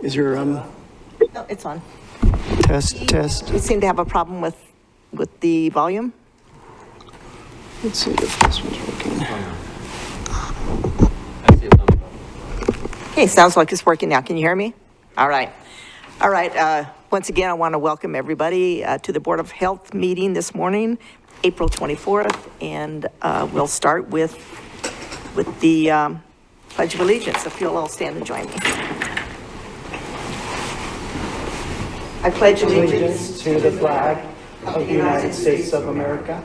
Is your No, it's on. test? You seem to have a problem with the volume? Let's see if this one's working. Okay, sounds like it's working now. Can you hear me? All right. All right. Once again, I want to welcome everybody to the Board of Health meeting this morning, April 24th, and we'll start with the Pledge of Allegiance. If you'll all stand and join me. I pledge Allegiance to the flag of the United States of America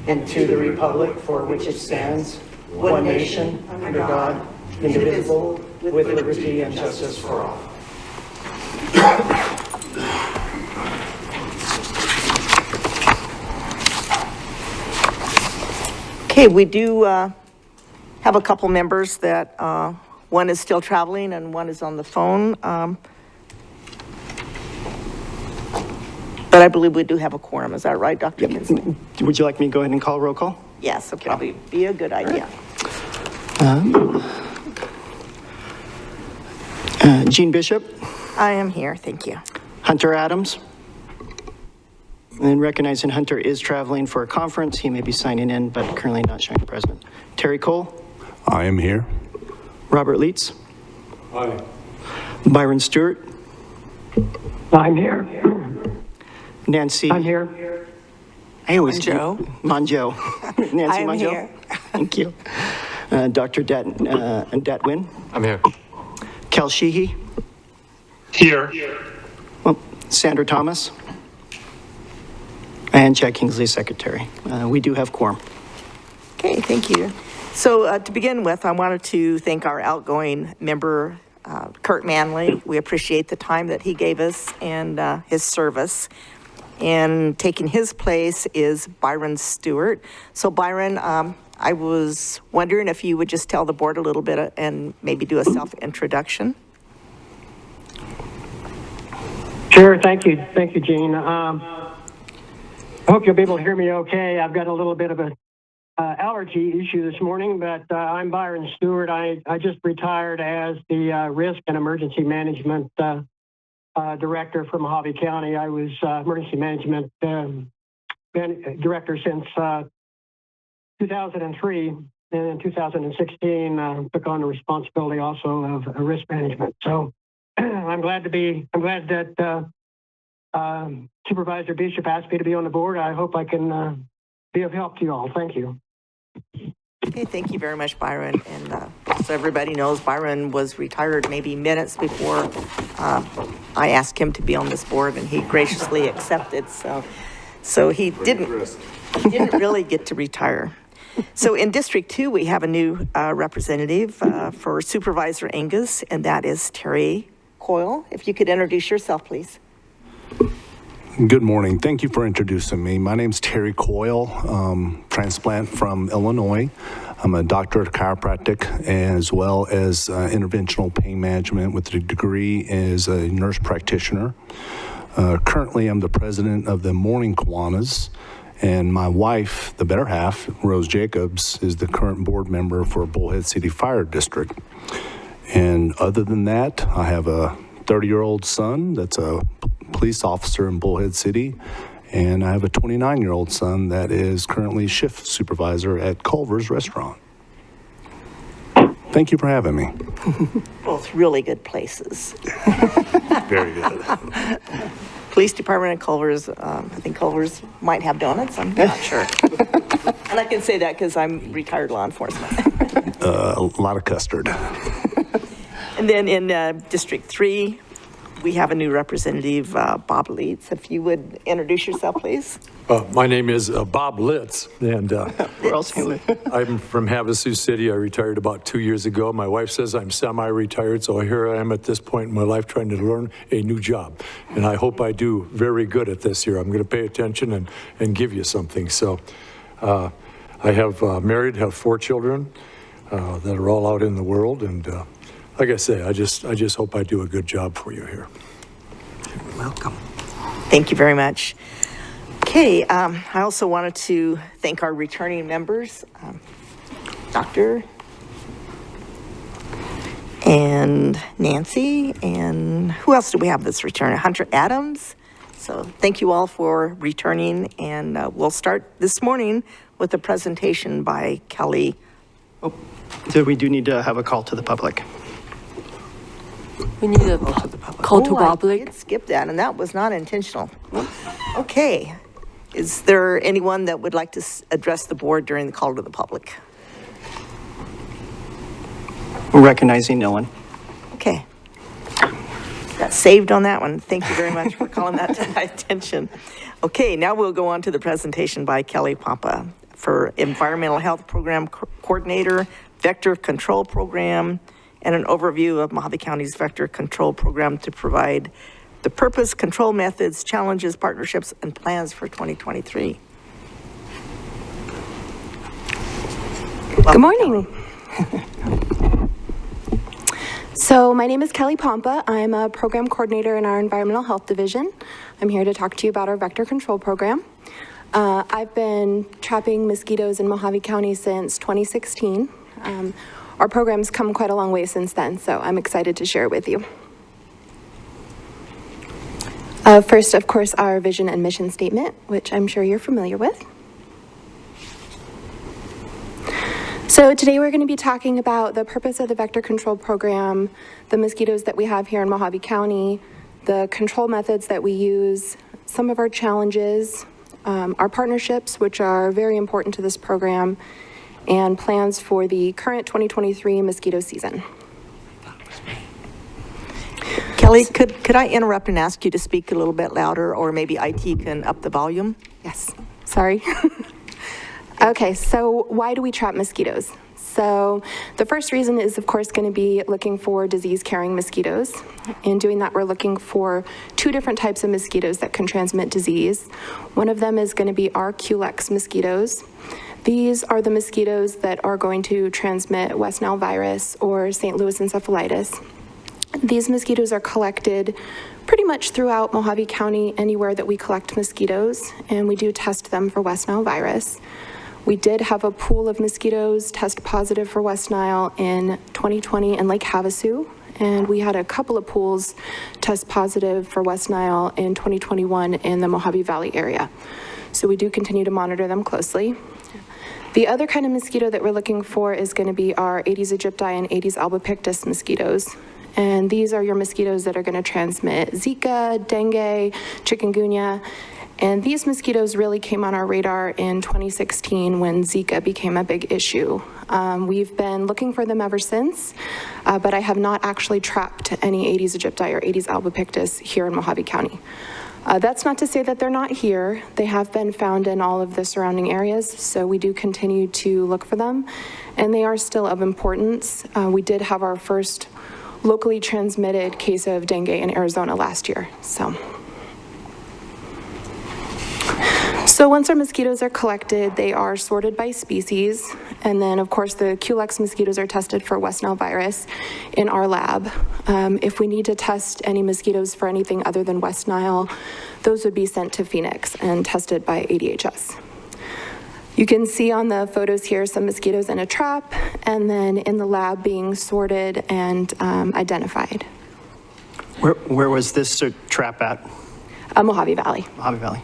and to the republic for which it stands, one nation, under God, indivisible, with liberty and justice for all. Okay, we do have a couple members that one is still traveling and one is on the phone. But I believe we do have a quorum. Is that right, Dr. Kinsley? Would you like me to go ahead and call roll call? Yes, it'll probably be a good idea. Gene Bishop, I am here, thank you. Hunter Adams. And recognizing Hunter is traveling for a conference. He may be signing in, but currently not showing present. Terry Cole, I am here. Robert Leitz, Aye. Byron Stewart, I'm here. Nancy. I'm here. I always Monjo. Monjo. Nancy I'm Monjo. here. Thank you. Dr. Datwin. I'm here. Kel Sheehy. Here. Well, Sandra Thomas. And Chad Kingsley, Secretary. We do have quorum. Okay, thank you. So to begin with, I wanted to thank our outgoing member, Kurt Manley. We appreciate the time that he gave us and his service. And taking his place is Byron Stewart. So Byron, I was wondering if you would just tell the board a little bit and maybe do a self-introduction. Sure, thank you. Thank you, Gene. I hope you'll be able to hear me okay. I've got a little bit of an allergy issue this morning, but I'm Byron Stewart. I just retired as the Risk and Emergency Management Director for Mojave County. I was Emergency Management Director since 2003, and in 2016 took on the responsibility also of risk management. So I'm glad that Supervisor Bishop asked me to be on the board. I hope I can be of help to you all. Thank you. Okay, thank you very much, Byron. And so everybody knows, Byron was retired maybe minutes before I asked him to be on this board, and he graciously accepted. So he didn't really get to retire. So in District 2, we have a new representative for Supervisor Angus, and that is Terry Coyle. If you could introduce yourself, please. Good morning. Thank you for introducing me. My name's Terry Coyle, transplant from Illinois. I'm a doctor of chiropractic as well as interventional pain management with a degree as a nurse practitioner. Currently, I'm the president of the Morning Kiwanis, and my wife, the better half, Rose Jacobs, is the current board member for Bullhead City Fire District. And other than that, I have a 30-year-old son that's a police officer in Bullhead City, and I have a 29-year-old son that is currently shift supervisor at Culver's Restaurant. Thank you for having me. Both really good places. Very good. Police Department and Culver's, I think Culver's might have donuts, I'm not sure. And I can say that because I'm retired law enforcement. A lot of custard. And then in District 3, we have a new representative, Bob Leitz. If you would introduce yourself, please. My name is Bob Litz, and We're all saying I'm from Havasu City. I retired about 2 years ago. My wife says I'm semi-retired, so here I am at this point in my life trying to learn a new job. And I hope I do very good at this here. I'm going to pay attention and give you something. So I have married, have 4 children that are all out in the world. And like I say, I just hope I do a good job for you here. You're welcome. Thank you very much. Okay, I also wanted to thank our returning members, Dr. and Nancy, and who else do we have that's returning? Hunter Adams. So thank you all for returning, and we'll start this morning with a presentation by Kelly. So we do need to have a call to the public. We need a call to I public. did skip that, and that was not intentional. Okay. Is there anyone that would like to address the board during the call to the public? Recognizing no one. Okay. Got saved on that one. Thank you very much for calling that to my attention. Okay, now we'll go on to the presentation by Kelly Pompa for Environmental Health Program Coordinator, Vector Control Program, and an overview of Mojave County's Vector Control Program to provide the purpose, control methods, challenges, partnerships, and plans for 2023. Good morning. So my name is Kelly Pompa. I'm a program coordinator in our environmental health division. I'm here to talk to you about our vector control program. I've been trapping mosquitoes in Mojave County since 2016. Our program's come quite a long way since then, so I'm excited to share it with you. First, of course, our vision and mission statement, which I'm sure you're familiar with. So today we're going to be talking about the purpose of the vector control program, the mosquitoes that we have here in Mojave County, the control methods that we use, some of our challenges, our partnerships, which are very important to this program, and plans for the current 2023 mosquito season. Kelly, could I interrupt and ask you to speak a little bit louder, or maybe IT can up the volume? Yes, sorry. Okay, so why do we trap mosquitoes? So the first reason is, of course, going to be looking for disease-carrying mosquitoes. In doing that, we're looking for two different types of mosquitoes that can transmit disease. One of them is going to be our Culex mosquitoes. These are the mosquitoes that are going to transmit West Nile virus or St. Louis encephalitis. These mosquitoes are collected pretty much throughout Mojave County, anywhere that we collect mosquitoes, and we do test them for West Nile virus. We did have a pool of mosquitoes test positive for West Nile in 2020 in Lake Havasu, and we had a couple of pools test positive for West Nile in 2021 in the Mojave Valley area. So we do continue to monitor them closely. The other kind of mosquito that we're looking for is going to be our Aedes aegypti and Aedes albopictus mosquitoes. And these are your mosquitoes that are going to transmit Zika, dengue, chikungunya. And these mosquitoes really came on our radar in 2016 when Zika became a big issue. We've been looking for them ever since, but I have not actually trapped any Aedes aegypti or Aedes albopictus here in Mojave County. That's not to say that they're not here. They have been found in all of the surrounding areas, so we do continue to look for them, and they are still of importance. We did have our first locally transmitted case of dengue in Arizona last year, So once our mosquitoes are collected, they are sorted by species. And then, of course, the Culex mosquitoes are tested for West Nile virus in our lab. If we need to test any mosquitoes for anything other than West Nile, those would be sent to Phoenix and tested by ADHS. You can see on the photos here some mosquitoes in a trap, and then in the lab being sorted and identified. Where was this trap at? Mojave Valley. Mojave Valley.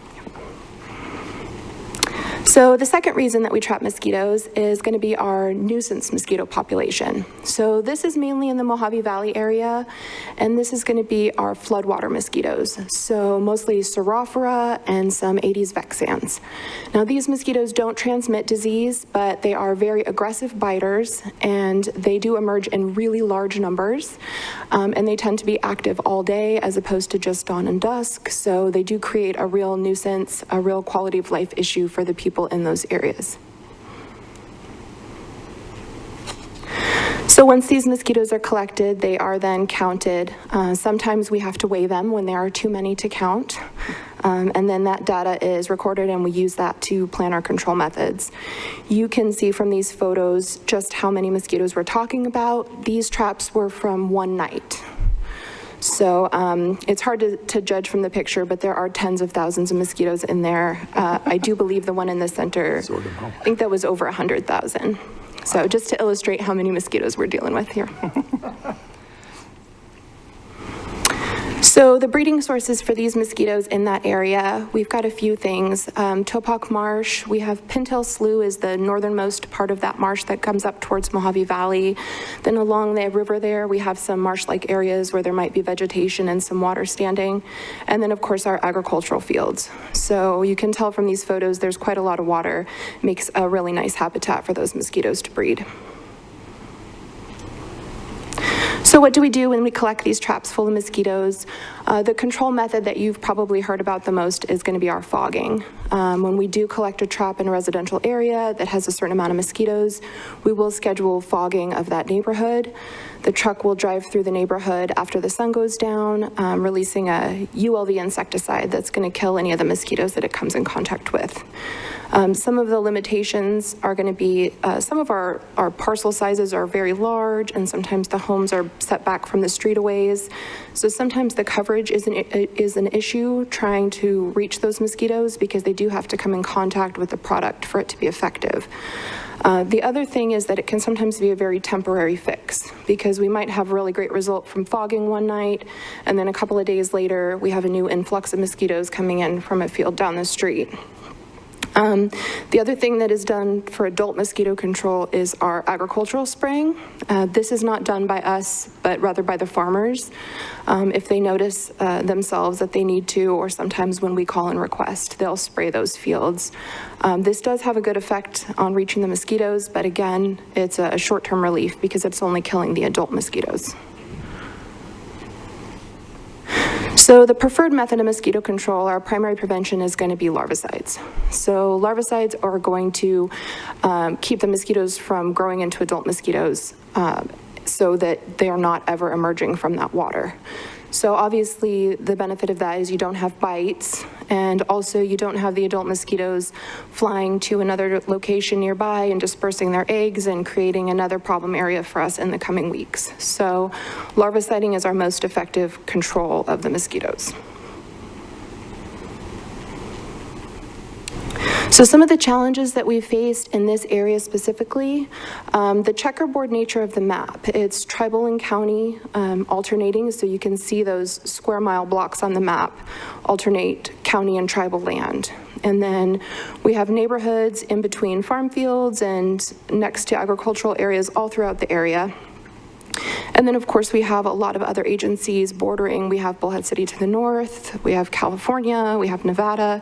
So the second reason that we trap mosquitoes is going to be our nuisance mosquito population. So this is mainly in the Mojave Valley area, and this is going to be our floodwater mosquitoes. So mostly Saurophora and some Aedes vexans. Now these mosquitoes don't transmit disease, but they are very aggressive biters, and they do emerge in really large numbers, and they tend to be active all day as opposed to just dawn and dusk. So they do create a real nuisance, a real quality of life issue for the people in those areas. So once these mosquitoes are collected, they are then counted. Sometimes we have to weigh them when there are too many to count. And then that data is recorded and we use that to plan our control methods. You can see from these photos just how many mosquitoes we're talking about. These traps were from one night. So it's hard to judge from the picture, but there are tens of thousands of mosquitoes in there. I do believe the one in the center, I think that was over 100,000. So just to illustrate how many mosquitoes we're dealing with here. So the breeding sources for these mosquitoes in that area, we've got a few things. Topok Marsh, we have Pintail Slough is the northernmost part of that marsh that comes up towards Mojave Valley. Then along the river there, we have some marsh-like areas where there might be vegetation and some water standing. And then of course our agricultural fields. So you can tell from these photos, there's quite a lot of water, makes a really nice habitat for those mosquitoes to breed. So what do we do when we collect these traps full of mosquitoes? The control method that you've probably heard about the most is going to be our fogging. When we do collect a trap in a residential area that has a certain amount of mosquitoes, we will schedule fogging of that neighborhood. The truck will drive through the neighborhood after the sun goes down, releasing a ULV insecticide that's going to kill any of the mosquitoes that it comes in contact with. Some of the limitations are going to be, some of our parcel sizes are very large, and sometimes the homes are set back from the street a ways. So sometimes the coverage is an issue trying to reach those mosquitoes because they do have to come in contact with the product for it to be effective. The other thing is that it can sometimes be a very temporary fix because we might have a really great result from fogging one night, and then a couple of days later, we have a new influx of mosquitoes coming in from a field down the street. The other thing that is done for adult mosquito control is our agricultural spraying. This is not done by us, but rather by the farmers. If they notice themselves that they need to, or sometimes when we call and request, they'll spray those fields. This does have a good effect on reaching the mosquitoes, but again, it's a short-term relief because it's only killing the adult mosquitoes. So the preferred method of mosquito control, our primary prevention is going to be larvicides. So larvicides are going to keep the mosquitoes from growing into adult mosquitoes so that they are not ever emerging from that water. So obviously the benefit of that is you don't have bites, and also you don't have the adult mosquitoes flying to another location nearby and dispersing their eggs and creating another problem area for us in the coming weeks. So larviciding is our most effective control of the mosquitoes. So some of the challenges that we've faced in this area specifically, the checkerboard nature of the map. It's tribal and county alternating, so you can see those square mile blocks on the map alternate county and tribal land. And then we have neighborhoods in between farm fields and next to agricultural areas all throughout the area. And then, of course, we have a lot of other agencies bordering. We have Bullhead City to the north, we have California, we have Nevada,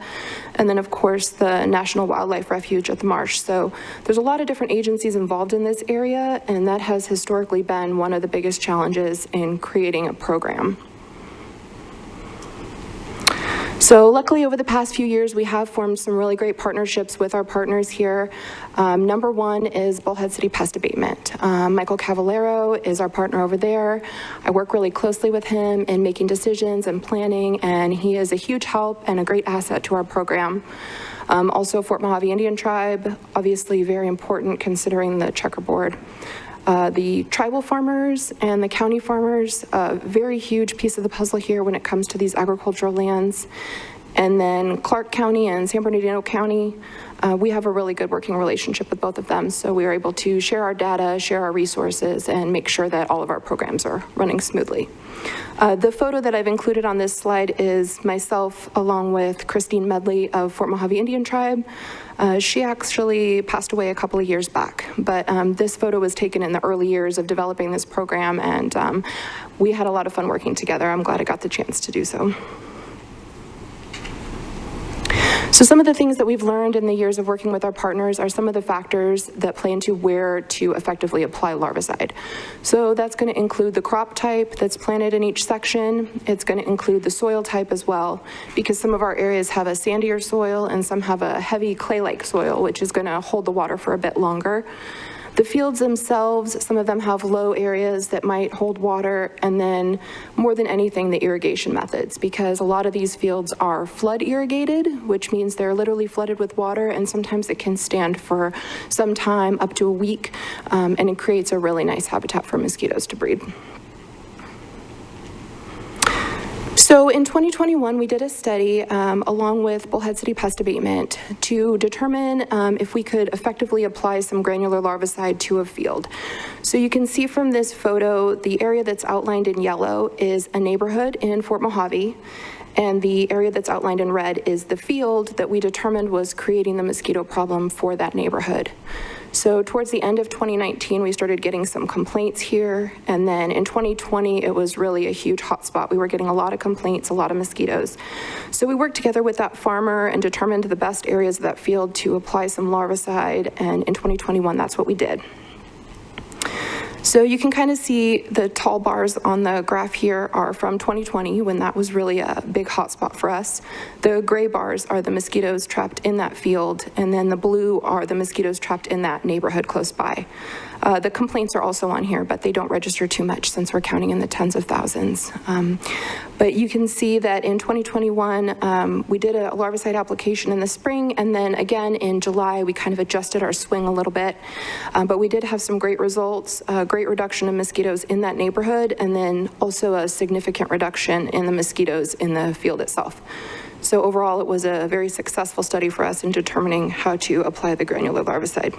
and then, of course, the National Wildlife Refuge at the marsh. So there's a lot of different agencies involved in this area, and that has historically been one of the biggest challenges in creating a program. So luckily, over the past few years, we have formed some really great partnerships with our partners here. Number one is Bullhead City Pest Abatement. Michael Cavallero is our partner over there. I work really closely with him in making decisions and planning, and he is a huge help and a great asset to our program. Also, Fort Mojave Indian Tribe, obviously very important considering the checkerboard. The tribal farmers and the county farmers, a very huge piece of the puzzle here when it comes to these agricultural lands. And then Clark County and San Bernardino County, we have a really good working relationship with both of them. So we are able to share our data, share our resources, and make sure that all of our programs are running smoothly. The photo that I've included on this slide is myself along with Christine Medley of Fort Mojave Indian Tribe. She actually passed away a couple of years back, but this photo was taken in the early years of developing this program, and we had a lot of fun working together. I'm glad I got the chance to do so. So some of the things that we've learned in the years of working with our partners are some of the factors that play into where to effectively apply larvicide. So that's going to include the crop type that's planted in each section. It's going to include the soil type as well, because some of our areas have a sandier soil and some have a heavy clay-like soil, which is going to hold the water for a bit longer. The fields themselves, some of them have low areas that might hold water, and then more than anything, the irrigation methods, because a lot of these fields are flood irrigated, which means they're literally flooded with water, and sometimes it can stand for some time, up to a week, and it creates a really nice habitat for mosquitoes to breed. So in 2021, we did a study along with Bullhead City Pest Abatement to determine if we could effectively apply some granular larvicide to a field. So you can see from this photo, the area that's outlined in yellow is a neighborhood in Fort Mojave, and the area that's outlined in red is the field that we determined was creating the mosquito problem for that neighborhood. So towards the end of 2019, we started getting some complaints here. And then in 2020, it was really a huge hotspot. We were getting a lot of complaints, a lot of mosquitoes. So we worked together with that farmer and determined the best areas of that field to apply some larvicide. And in 2021, that's what we did. So you can kind of see the tall bars on the graph here are from 2020, when that was really a big hotspot for us. The gray bars are the mosquitoes trapped in that field, and then the blue are the mosquitoes trapped in that neighborhood close by. The complaints are also on here, but they don't register too much since we're counting in the tens of thousands. But you can see that in 2021, we did a larvicide application in the spring, and then again in July, we kind of adjusted our swing a little bit. But we did have some great results, great reduction in mosquitoes in that neighborhood, and then also a significant reduction in the mosquitoes in the field itself. So overall, it was a very successful study for us in determining how to apply the granular larvicide.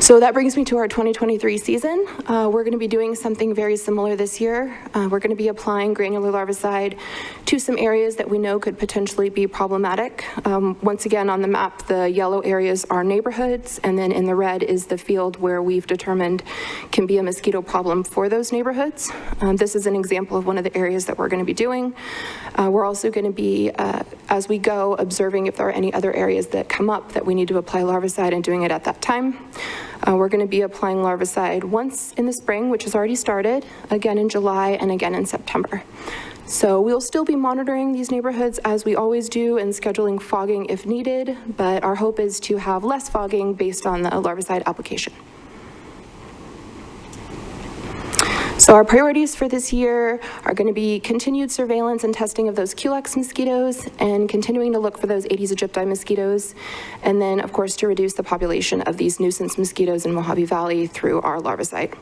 So that brings me to our 2023 season. We're going to be doing something very similar this year. We're going to be applying granular larvicide to some areas that we know could potentially be problematic. Once again, on the map, the yellow areas are neighborhoods, and then in the red is the field where we've determined can be a mosquito problem for those neighborhoods. This is an example of one of the areas that we're going to be doing. We're also going to be, as we go, observing if there are any other areas that come up that we need to apply larvicide and doing it at that time. We're going to be applying larvicide once in the spring, which has already started, again in July, and again in September. So we'll still be monitoring these neighborhoods as we always do and scheduling fogging if needed, but our hope is to have less fogging based on the larvicide application. So our priorities for this year are going to be continued surveillance and testing of those Culex mosquitoes and continuing to look for those Aedes aegypti mosquitoes. And then, of course, to reduce the population of these nuisance mosquitoes in Mojave Valley through our larvicide.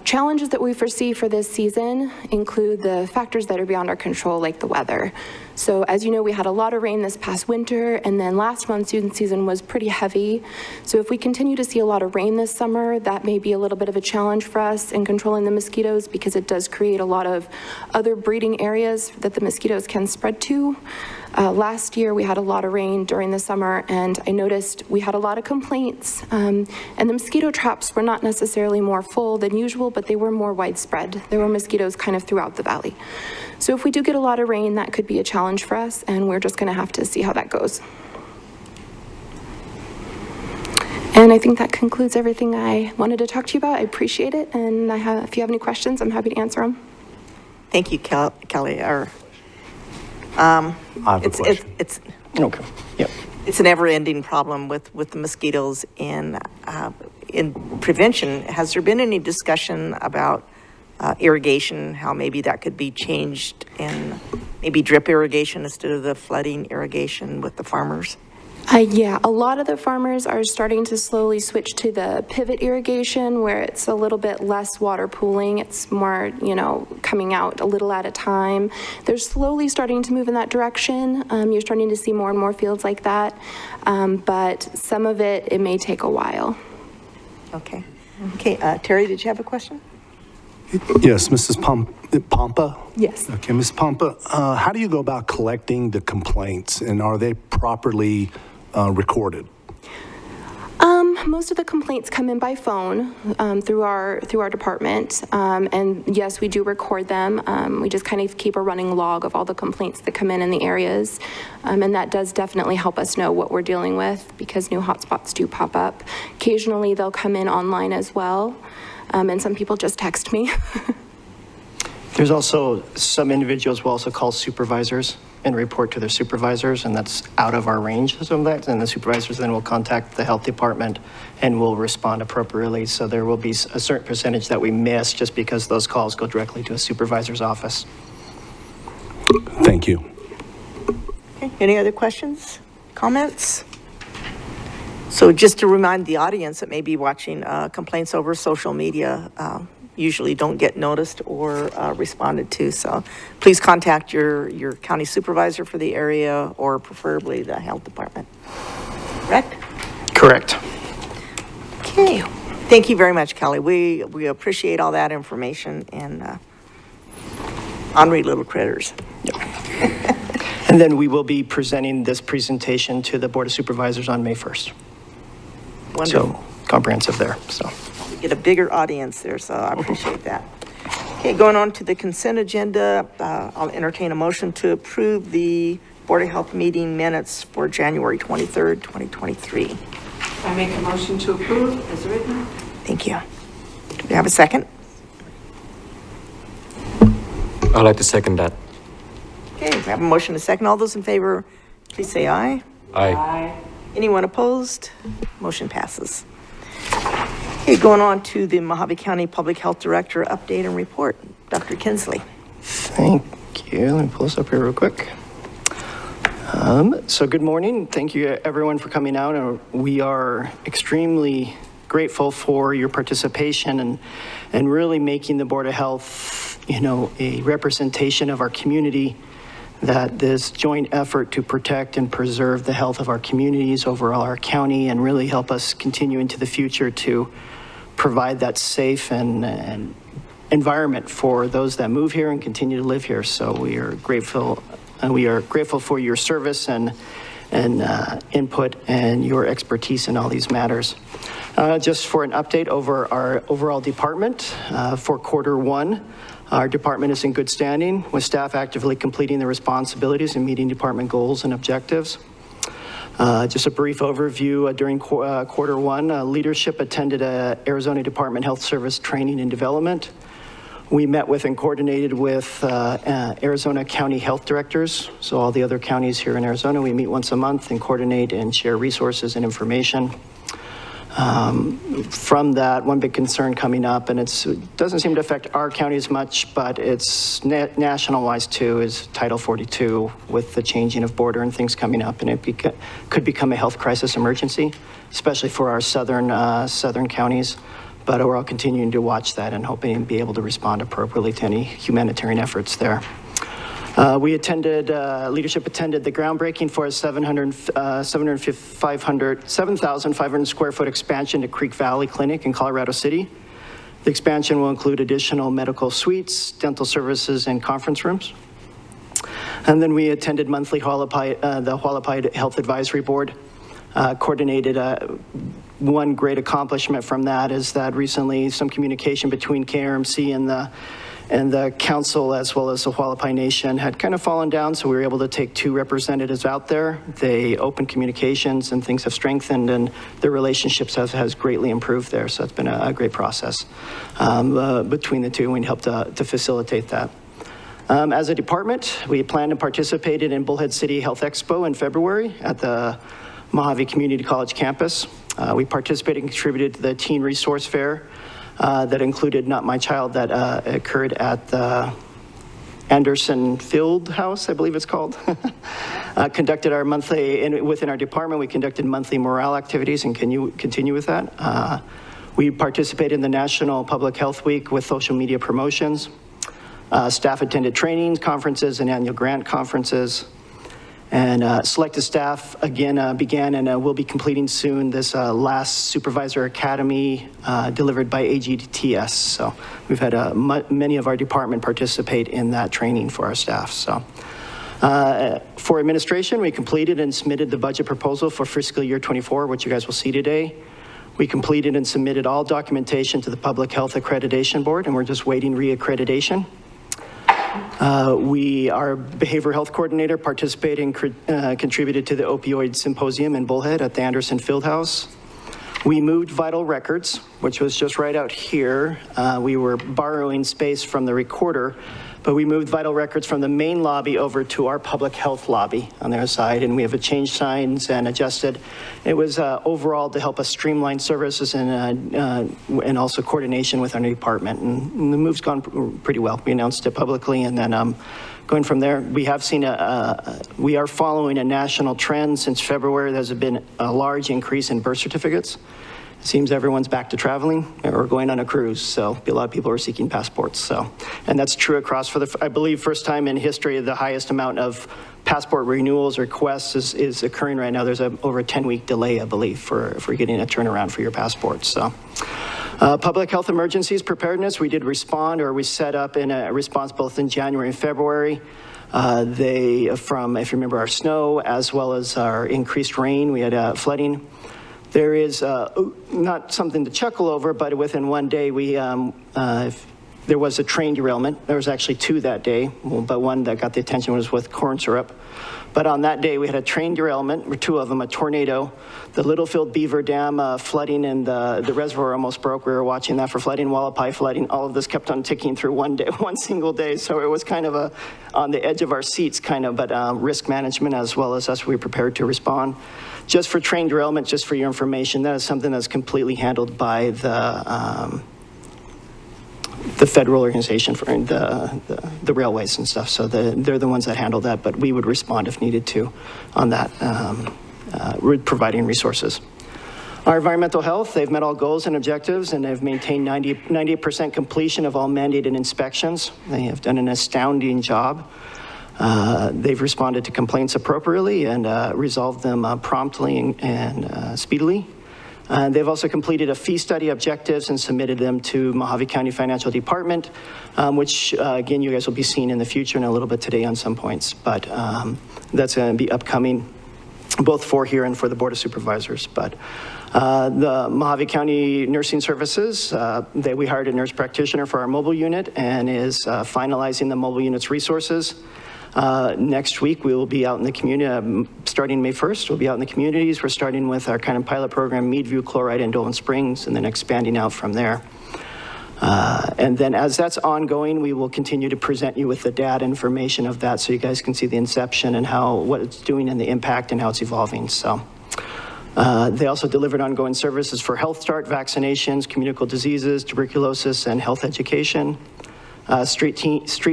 Challenges that we foresee for this season include the factors that are beyond our control, like the weather. So as you know, we had a lot of rain this past winter, and then last monsoon season was pretty heavy. So if we continue to see a lot of rain this summer, that may be a little bit of a challenge for us in controlling the mosquitoes, because it does create a lot of other breeding areas that the mosquitoes can spread to. Last year, we had a lot of rain during the summer, and I noticed we had a lot of complaints, and the mosquito traps were not necessarily more full than usual, but they were more widespread. There were mosquitoes kind of throughout the valley. So if we do get a lot of rain, that could be a challenge for us, and we're just going to have to see how that goes. And I think that concludes everything I wanted to talk to you about. I appreciate it, and if you have any questions, I'm happy to answer them. Thank you, Kelly. I have a question. Okay, yep. It's a never-ending problem with the mosquitoes in prevention. Has there been any discussion about irrigation, how maybe that could be changed in maybe drip irrigation instead of the flooding irrigation with the farmers? Yeah, a lot of the farmers are starting to slowly switch to the pivot irrigation, where it's a little bit less water pooling. It's more, coming out a little at a time. They're slowly starting to move in that direction. You're starting to see more and more fields like that. But some of it may take a while. Okay. Okay, Terry, did you have a question? Yes, Mrs. Pompa? Yes. Okay, Ms. Pompa, how do you go about collecting the complaints, and are they properly recorded? Most of the complaints come in by phone through our department, and yes, we do record them. We just kind of keep a running log of all the complaints that come in the areas, and that does definitely help us know what we're dealing with, because new hotspots do pop up. Occasionally, they'll come in online as well, and some people just text me. There's also some individuals will also call supervisors and report to their supervisors, and that's out of our range of some of that. And the supervisors then will contact the health department and will respond appropriately. So there will be a certain percentage that we miss just because those calls go directly to a supervisor's office. Thank you. Okay, any other questions, comments? So just to remind the audience that may be watching complaints over social media, usually don't get noticed or responded to. So please contact your county supervisor for the area or preferably the health department. Correct? Correct. Okay. Thank you very much, Kelly. We appreciate all that information and ornery little critters. And then we will be presenting this presentation to the Board of Supervisors on May 1st. Wonderful. So comprehensive there, so. We get a bigger audience there, so I appreciate that. Okay, going on to the consent agenda, I'll entertain a motion to approve the Board of Health meeting minutes for January 23rd, 2023. I make a motion to approve as written. Thank you. Do we have a second? I'd like to second that. Okay, we have a motion to second. All those in favor, please say aye. Aye. Aye. Anyone opposed? Motion passes. Okay, going on to the Mojave County Public Health Director update and report. Dr. Kinsley. Thank you. Let me pull this up here real quick. So good morning. Thank you everyone for coming out. We are extremely grateful for your participation and really making the Board of Health, a representation of our community, that this joint effort to protect and preserve the health of our communities, overall our county, and really help us continue into the future to provide that safe and environment for those that move here and continue to live here. So we are grateful for your service and input and your expertise in all these matters. Just for an update over our overall department, for Q1, our department is in good standing with staff actively completing their responsibilities and meeting department goals and objectives. Just a brief overview, during Q1, leadership attended Arizona Department Health Service training and development. We met with and coordinated with Arizona County Health Directors. So all the other counties here in Arizona, we meet once a month and coordinate and share resources and information. From that, one big concern coming up, and it doesn't seem to affect our county as much, but it's national-wise too, is Title 42 with the changing of border and things coming up, and it could become a health crisis emergency, especially for our southern counties. But we're all continuing to watch that and hoping to be able to respond appropriately to any humanitarian efforts there. Leadership attended the groundbreaking for a 7,500 square foot expansion to Creek Valley Clinic in Colorado City. The expansion will include additional medical suites, dental services, and conference rooms. And then we attended the Hualapai Health Advisory Board, coordinated one great accomplishment from that is that recently some communication between KRMC and the council as well as the Hualapai Nation had kind of fallen down, so we were able to take 2 representatives out there. They opened communications and things have strengthened and their relationships has greatly improved there, so it's been a great process between the two, and we helped to facilitate that. As a department, we plan to participate in Bullhead City Health Expo in February at the Mojave Community College campus. We participated and contributed to the Teen Resource Fair that included Not My Child that occurred at the Anderson Field House, I believe it's called. Conducted our monthly, within our department, we conducted monthly morale activities and continue with that. We participated in the National Public Health Week with social media promotions. Staff attended trainings, conferences, and annual grant conferences. And selected staff, again, began and will be completing soon this last Supervisor Academy delivered by AGTS. So we've had many of our department participate in that training for our staff. So for administration, we completed and submitted the budget proposal for fiscal year 24, which you guys will see today. We completed and submitted all documentation to the Public Health Accreditation Board, and we're just waiting reaccreditation. Our behavioral health coordinator participated and contributed to the opioid symposium in Bullhead at the Anderson Fieldhouse. We moved vital records, which was just right out here. We were borrowing space from the recorder, but we moved vital records from the main lobby over to our public health lobby on their side, and we have changed signs and adjusted. It was overall to help us streamline services and also coordination with our new department, and the move's gone pretty well. We announced it publicly, and then going from there, we have seen we are following a national trend since February. There's been a large increase in birth certificates. seems everyone's back to traveling or going on a cruise, so a lot of people are seeking passports. So, and that's true across, for the, I believe, first time in history, the highest amount of passport renewals requests is occurring right now. There's over a 10-week delay, I believe, for getting a turnaround for your passport. So, public health emergencies preparedness, we did respond, or we set up in a response both in January and February. From, if you remember, our snow as well as our increased rain, we had flooding. There is not something to chuckle over, but within one day, there was a train derailment. There was actually two that day, but one that got the attention was with corn syrup. But on that day, we had a train derailment, or two of them, a tornado, the Littlefield Beaver Dam flooding, and the reservoir almost broke. We were watching that for flooding, Wallapai flooding. All of this kept on ticking through one day, one single day. So it was kind of on the edge of our seats, kind of, but risk management as well as us, we prepared to respond. Just for train derailment, just for your information, that is something that's completely handled by the federal organization for the railways and stuff. So they're the ones that handle that, but we would respond if needed to on that, providing resources. Our environmental health, they've met all goals and objectives, and they've maintained 98% completion of all mandated inspections. They have done an astounding job. They've responded to complaints appropriately and resolved them promptly and speedily. They've also completed a fee study objectives and submitted them to Mojave County Financial Department, which again, you guys will be seeing in the future and a little bit today on some points, but that's going to be upcoming both for here and for the Board of Supervisors. But the Mojave County Nursing Services, we hired a nurse practitioner for our mobile unit and is finalizing the mobile unit's resources. Next week, we will be out in the community, starting May 1st, we'll be out in the communities. We're starting with our kind of pilot program, Meadview, Chloride, and Dolan Springs, and then expanding out from there. And then as that's ongoing, we will continue to present you with the data information of that so you guys can see the inception and what it's doing and the impact and how it's evolving. So they also delivered ongoing services for Health Start, vaccinations, communicable diseases, tuberculosis, and health education. Street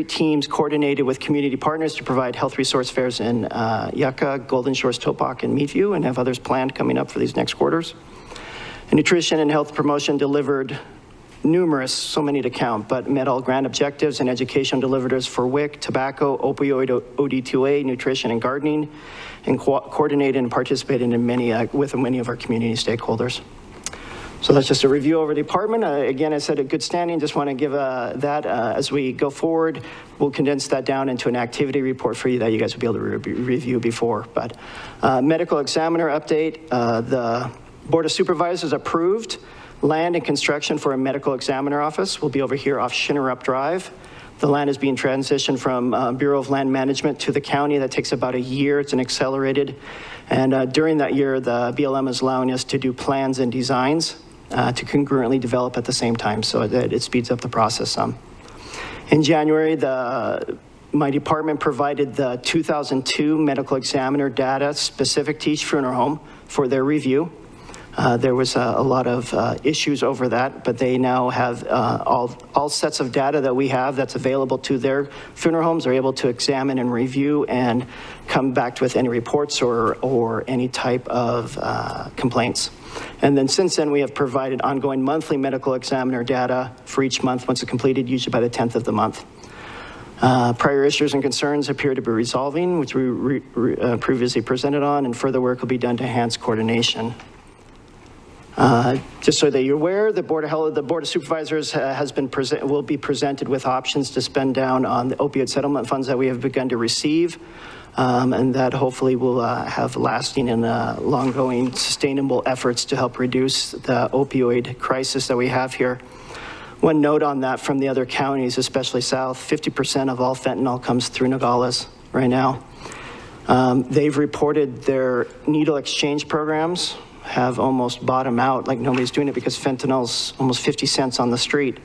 teams coordinated with community partners to provide health resource fairs in Yucca, Golden Shores, Topak, and Meadview, and have others planned coming up for these next quarters. And nutrition and health promotion delivered numerous, so many to count, but met all grant objectives, and education delivered us for WIC, tobacco, opioid, OD2A, nutrition, and gardening, and coordinated and participated in with many of our community stakeholders. So that's just a review over the department. Again, I said a good standing. Just want to give that as we go forward. We'll condense that down into an activity report for you that you guys will be able to review before. But medical examiner update, the Board of Supervisors approved land and construction for a medical examiner office. Will be over here off Shinnerup Drive. The land is being transitioned from Bureau of Land Management to the county. That takes about a year. It's an accelerated. And during that year, the BLM is allowing us to do plans and designs to congruently develop at the same time, so that it speeds up the process some. In January, my department provided the 2002 medical examiner data specific to each funeral home for their review. There was a lot of issues over that, but they now have all sets of data that we have that's available to their funeral homes are able to examine and review and come back with any reports or any type of complaints. And then since then, we have provided ongoing monthly medical examiner data for each month once it's completed, usually by the 10th of the month. Prior issues and concerns appear to be resolving, which we previously presented on, and further work will be done to enhance coordination. Just so that you're aware, the Board of Supervisors will be presented with options to spend down on the opioid settlement funds that we have begun to receive, and that hopefully will have lasting and long-going sustainable efforts to help reduce the opioid crisis that we have here. One note on that from the other counties, especially south, 50% of all fentanyl comes through Nogales right now. They've reported their needle exchange programs have almost bottomed out, like nobody's doing it because fentanyl's almost 50 cents on the street.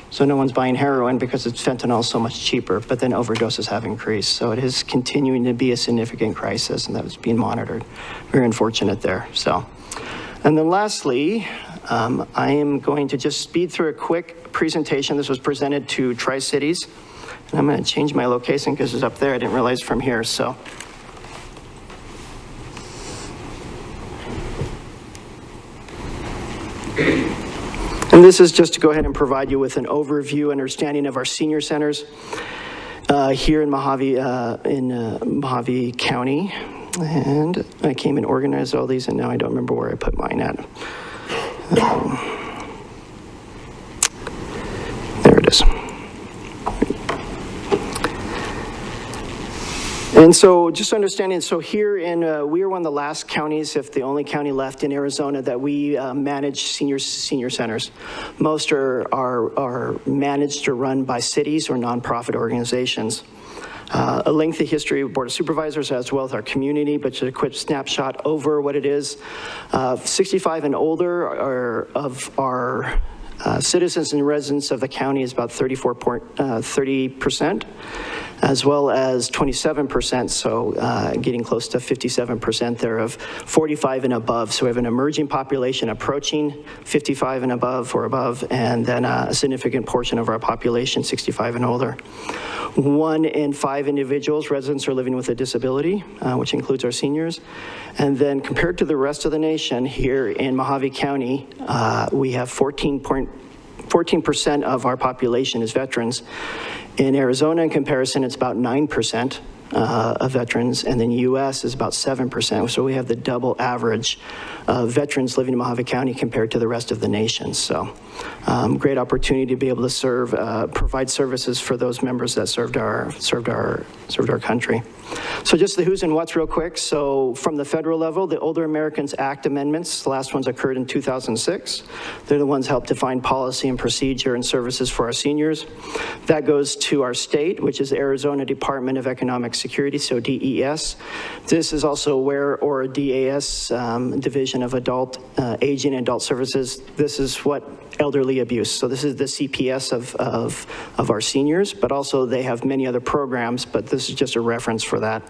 So no one's buying heroin because fentanyl is so much cheaper, but then overdoses have increased. So it is continuing to be a significant crisis, and that is being monitored. Very unfortunate there, so. And then lastly, I am going to just speed through a quick presentation. This was presented to Tri-Cities, and I'm gonna change my location because it's up there. I didn't realize from here, so. And this is just to go ahead and provide you with an overview, understanding of our senior centers here in Mojave County. And I came and organized all these, and now I don't remember where I put mine at. There it is. And so just understanding, so here we are one of the last counties, if the only county left in Arizona, that we manage senior centers. Most are managed or run by cities or nonprofit organizations. A lengthy history of Board of Supervisors as well as our community, but just a quick snapshot over what it is. 65 and older of our citizens and residents of the county is about 30%, as well as 27%, so getting close to 57% there of 45 and above. So we have an emerging population approaching 55 and above or above, and then a significant portion of our population 65 and older. 1 in 5 individuals, residents, are living with a disability, which includes our seniors. And then compared to the rest of the nation, here in Mojave County, we have 14% of our population is veterans. In Arizona, in comparison, it's about 9% of veterans, and then U.S. is about 7%. So we have the double average of veterans living in Mojave County compared to the rest of the nation. So great opportunity to be able to serve, provide services for those members that served our country. So just the who's and what's real quick. So from the federal level, the Older Americans Act amendments, the last ones occurred in 2006. They're the ones that help define policy and procedure and services for our seniors. That goes to our state, which is the Arizona Department of Economic Security, so DES. This is also or a DAS, Division of Adult Aging and Adult Services. This is what elderly abuse. So this is the CPS of our seniors, but also they have many other programs, but this is just a reference for that.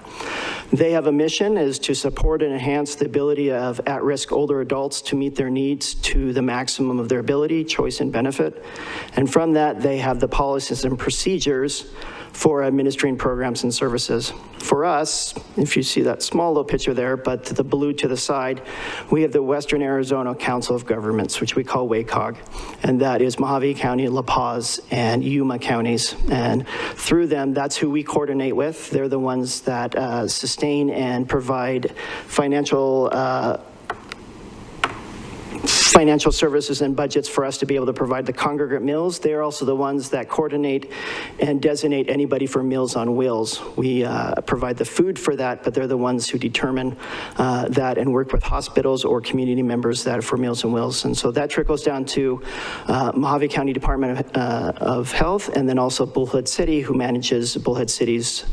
They have a mission is to support and enhance the ability of at-risk older adults to meet their needs to the maximum of their ability, choice, and benefit. And from that, they have the policies and procedures for administering programs and services. For us, if you see that small little picture there, but the blue to the side, we have the Western Arizona Council of Governments, which we call WACOG, and that is Mojave County, La Paz, and Yuma counties. And through them, that's who we coordinate with. They're the ones that sustain and provide financial services and budgets for us to be able to provide the congregate meals. They're also the ones that coordinate and designate anybody for Meals on Wheels. We provide the food for that, but they're the ones who determine that and work with hospitals or community members that are for Meals on Wheels. And so that trickles down to Mojave County Department of Health, and then also Bullhead City, who manages Bullhead City's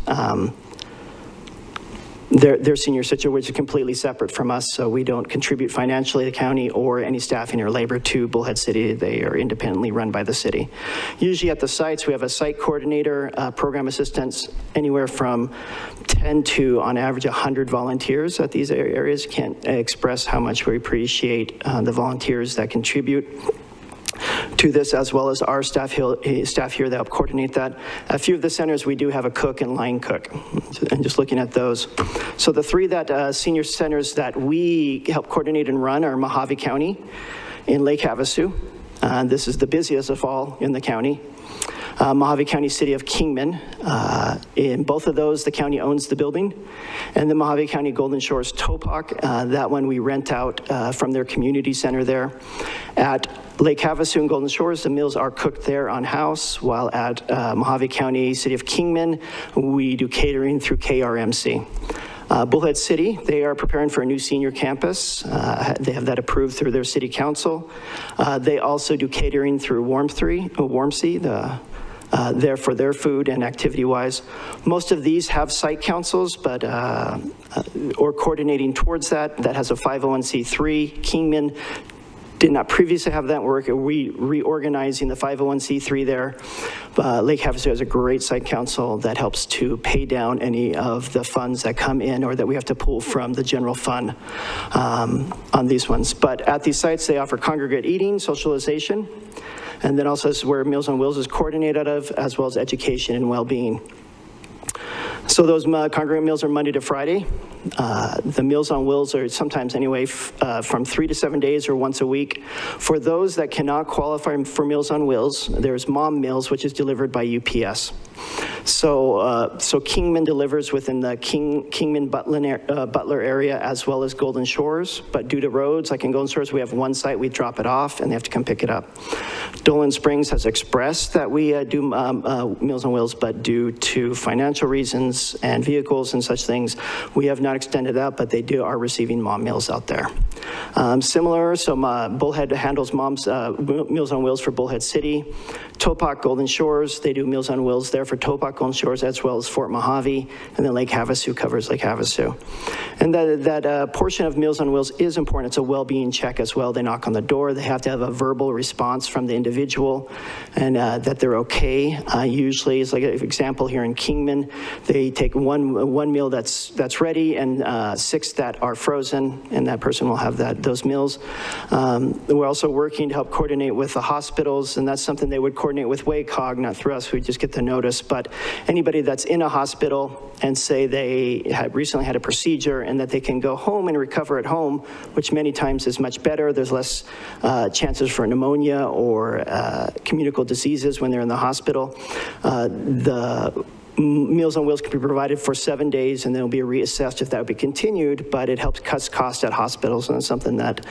their senior situation, which is completely separate from us, so we don't contribute financially to the county or any staffing or labor to Bullhead City. They are independently run by the city. Usually at the sites, we have a site coordinator, program assistants, anywhere from 10 to, on average, 100 volunteers at these areas. Can't express how much we appreciate the volunteers that contribute to this, as well as our staff here that help coordinate that. A few of the centers, we do have a cook and line cook, and just looking at those. So the three that senior centers that we help coordinate and run are Mojave County in Lake Havasu. This is the busiest of all in the county. Mojave County City of Kingman. In both of those, the county owns the building. And the Mojave County Golden Shores Topak, that one we rent out from their community center there. At Lake Havasu and Golden Shores, the meals are cooked there on house, while at Mojave County City of Kingman, we do catering through KRMC. Bullhead City, they are preparing for a new senior campus. They have that approved through their city council. They also do catering through Warmsea, there for their food and activity-wise. Most of these have site councils, but or coordinating towards that. That has a 501c3. Kingman did not previously have that work. We reorganizing the 501c3 there. Lake Havasu has a great site council that helps to pay down any of the funds that come in or that we have to pull from the general fund on these ones. But at these sites, they offer congregate eating, socialization, and then also this is where Meals on Wheels is coordinated out of, as well as education and well-being. So those congregate meals are Monday to Friday. The Meals on Wheels are sometimes anyway from 3 to 7 days or once a week. For those that cannot qualify for Meals on Wheels, there's Mom Meals, which is delivered by UPS. So Kingman delivers within the Kingman Butler area as well as Golden Shores, but due to roads, like in Golden Shores, we have one site, we drop it off and they have to come pick it up. Dolan Springs has expressed that we do Meals on Wheels, but due to financial reasons and vehicles and such things, we have not extended out, but they are receiving Mom Meals out there. Similar, so Bullhead handles Mom's Meals on Wheels for Bullhead City. Topak Golden Shores, they do Meals on Wheels there for Topak Golden Shores as well as Fort Mojave, and then Lake Havasu covers Lake Havasu. And that portion of Meals on Wheels is important. It's a well-being check as well. They knock on the door. They have to have a verbal response from the individual and that they're okay. Usually, it's like an example here in Kingman, they take one meal that's ready and 6 that are frozen, and that person will have those meals. We're also working to help coordinate with the hospitals, and that's something they would coordinate with WACOG, not through us. We just get the notice. But anybody that's in a hospital and say they have recently had a procedure and that they can go home and recover at home, which many times is much better. There's less chances for pneumonia or communicable diseases when they're in the hospital. The Meals on Wheels can be provided for 7 days, and then it'll be reassessed if that would be continued, but it helps cut costs at hospitals, and it's something that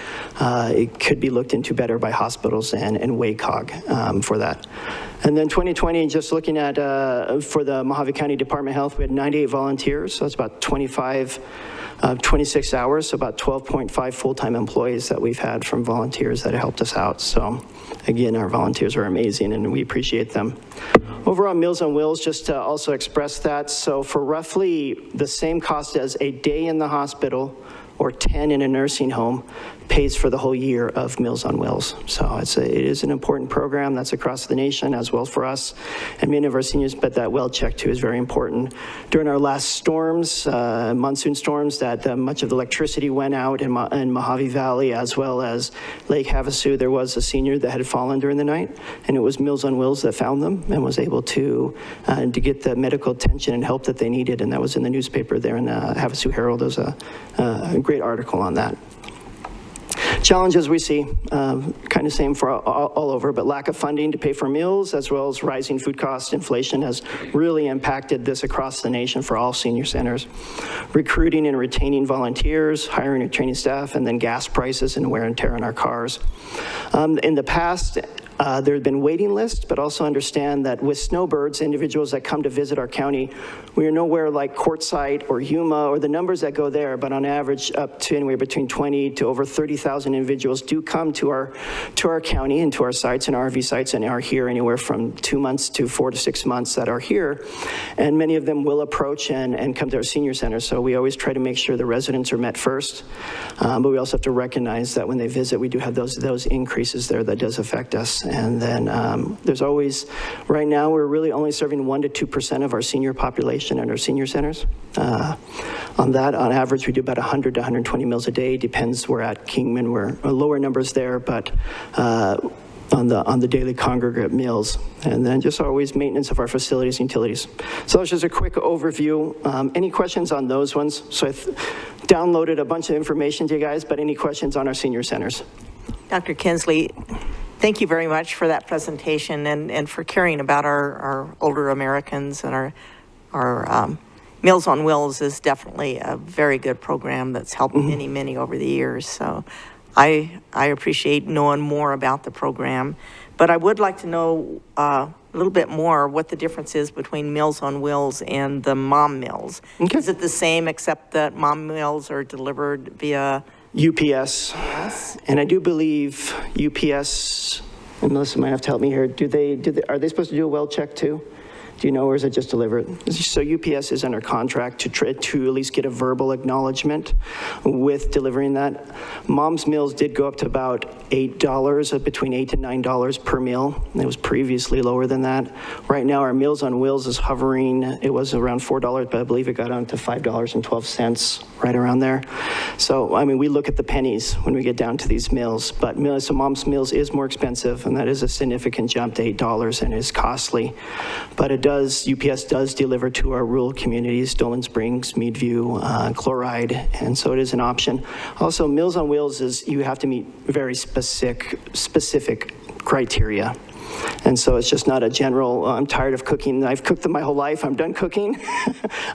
it could be looked into better by hospitals and WACOG for that. And then 2020, just looking at, for the Mojave County Department of Health, we had 98 volunteers, so it's about 26 hours, so about 12.5 full-time employees that we've had from volunteers that have helped us out. So again, our volunteers are amazing and we appreciate them. Overall, Meals on Wheels, just to also express that, so for roughly the same cost as a day in the hospital or 10 in a nursing home, pays for the whole year of Meals on Wheels. So it is an important program that's across the nation as well for us and many of our seniors, but that well check too is very important. During our last storms, monsoon storms, that much of the electricity went out in Mojave Valley as well as Lake Havasu. There was a senior that had fallen during the night, and it was Meals on Wheels that found them and was able to get the medical attention and help that they needed, and that was in the newspaper there in the Havasu Herald. There's a great article on that. Challenges we see, kind of same for all over, but lack of funding to pay for meals as well as rising food costs. Inflation has really impacted this across the nation for all senior centers. Recruiting and retaining volunteers, hiring and training staff, and then gas prices and wear and tear on our cars. In the past, there have been waiting lists, but also understand that with snowbirds, individuals that come to visit our county, we are nowhere like Quartzsite or Yuma or the numbers that go there, but on average up to anywhere between 20 to over 30,000 individuals do come to our county and to our sites and RV sites and are here anywhere from 2 months to 4 to 6 months that are here. And many of them will approach and come to our senior center. So we always try to make sure the residents are met first. But we also have to recognize that when they visit, we do have those increases there that does affect us. And then there's always, right now, we're really only serving 1 to 2% of our senior population in our senior centers. On that, on average, we do about 100 to 120 meals a day. Depends, we're at Kingman, we're lower numbers there, but on the daily congregate meals. And then just always maintenance of our facilities and utilities. So that's just a quick overview. Any questions on those ones? So I've downloaded a bunch of information to you guys, but any questions on our senior centers? Dr. Kinsley, thank you very much for that presentation and for caring about our older Americans, and our Meals on Wheels is definitely a very good program that's helped many over the years. So I appreciate knowing more about the program, but I would like to know a little bit more what the difference is between Meals on Wheels and the Mom Meals. Okay. Is it the same except that Mom Meals are delivered via UPS. Yes. And I do believe UPS, and Melissa might have to help me here, are they supposed to do a well check too? Do you know, or is it just delivered? So UPS is under contract to try to at least get a verbal acknowledgement with delivering that. Mom's Meals did go up to about $8, between $8 to $9 per meal. It was previously lower than that. Right now, our Meals on Wheels is hovering, it was around $4, but I believe it got on to $5.12, right around there. So, I mean, we look at the pennies when we get down to these meals, but so Mom's Meals is more expensive, and that is a significant jump to $8, and it is costly. But it UPS does deliver to our rural communities, Dolan Springs, Meadview, Chloride, and so it is an option. Also, Meals on Wheels is, you have to meet very specific criteria. And so it's just not a general, I'm tired of cooking, I've cooked them my whole life, I'm done cooking,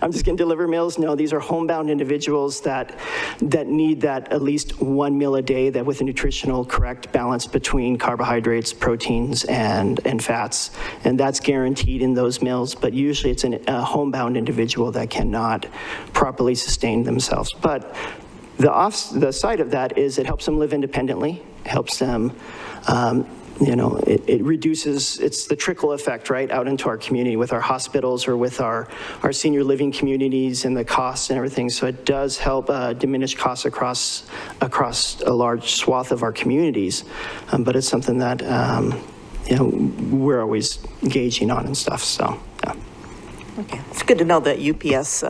I'm just gonna deliver meals. No, these are homebound individuals that need that at least one meal a day, that with a nutritional correct balance between carbohydrates, proteins, and fats. And that's guaranteed in those meals, but usually it's a homebound individual that cannot properly sustain themselves. But the side of that is it helps them live independently, helps them, it reduces, it's the trickle effect, right, out into our community with our hospitals or with our senior living communities and the costs and everything. So it does help diminish costs across a large swath of our communities. But it's something that, we're always engaging on and stuff, so, yeah. Okay, it's good to know that UPS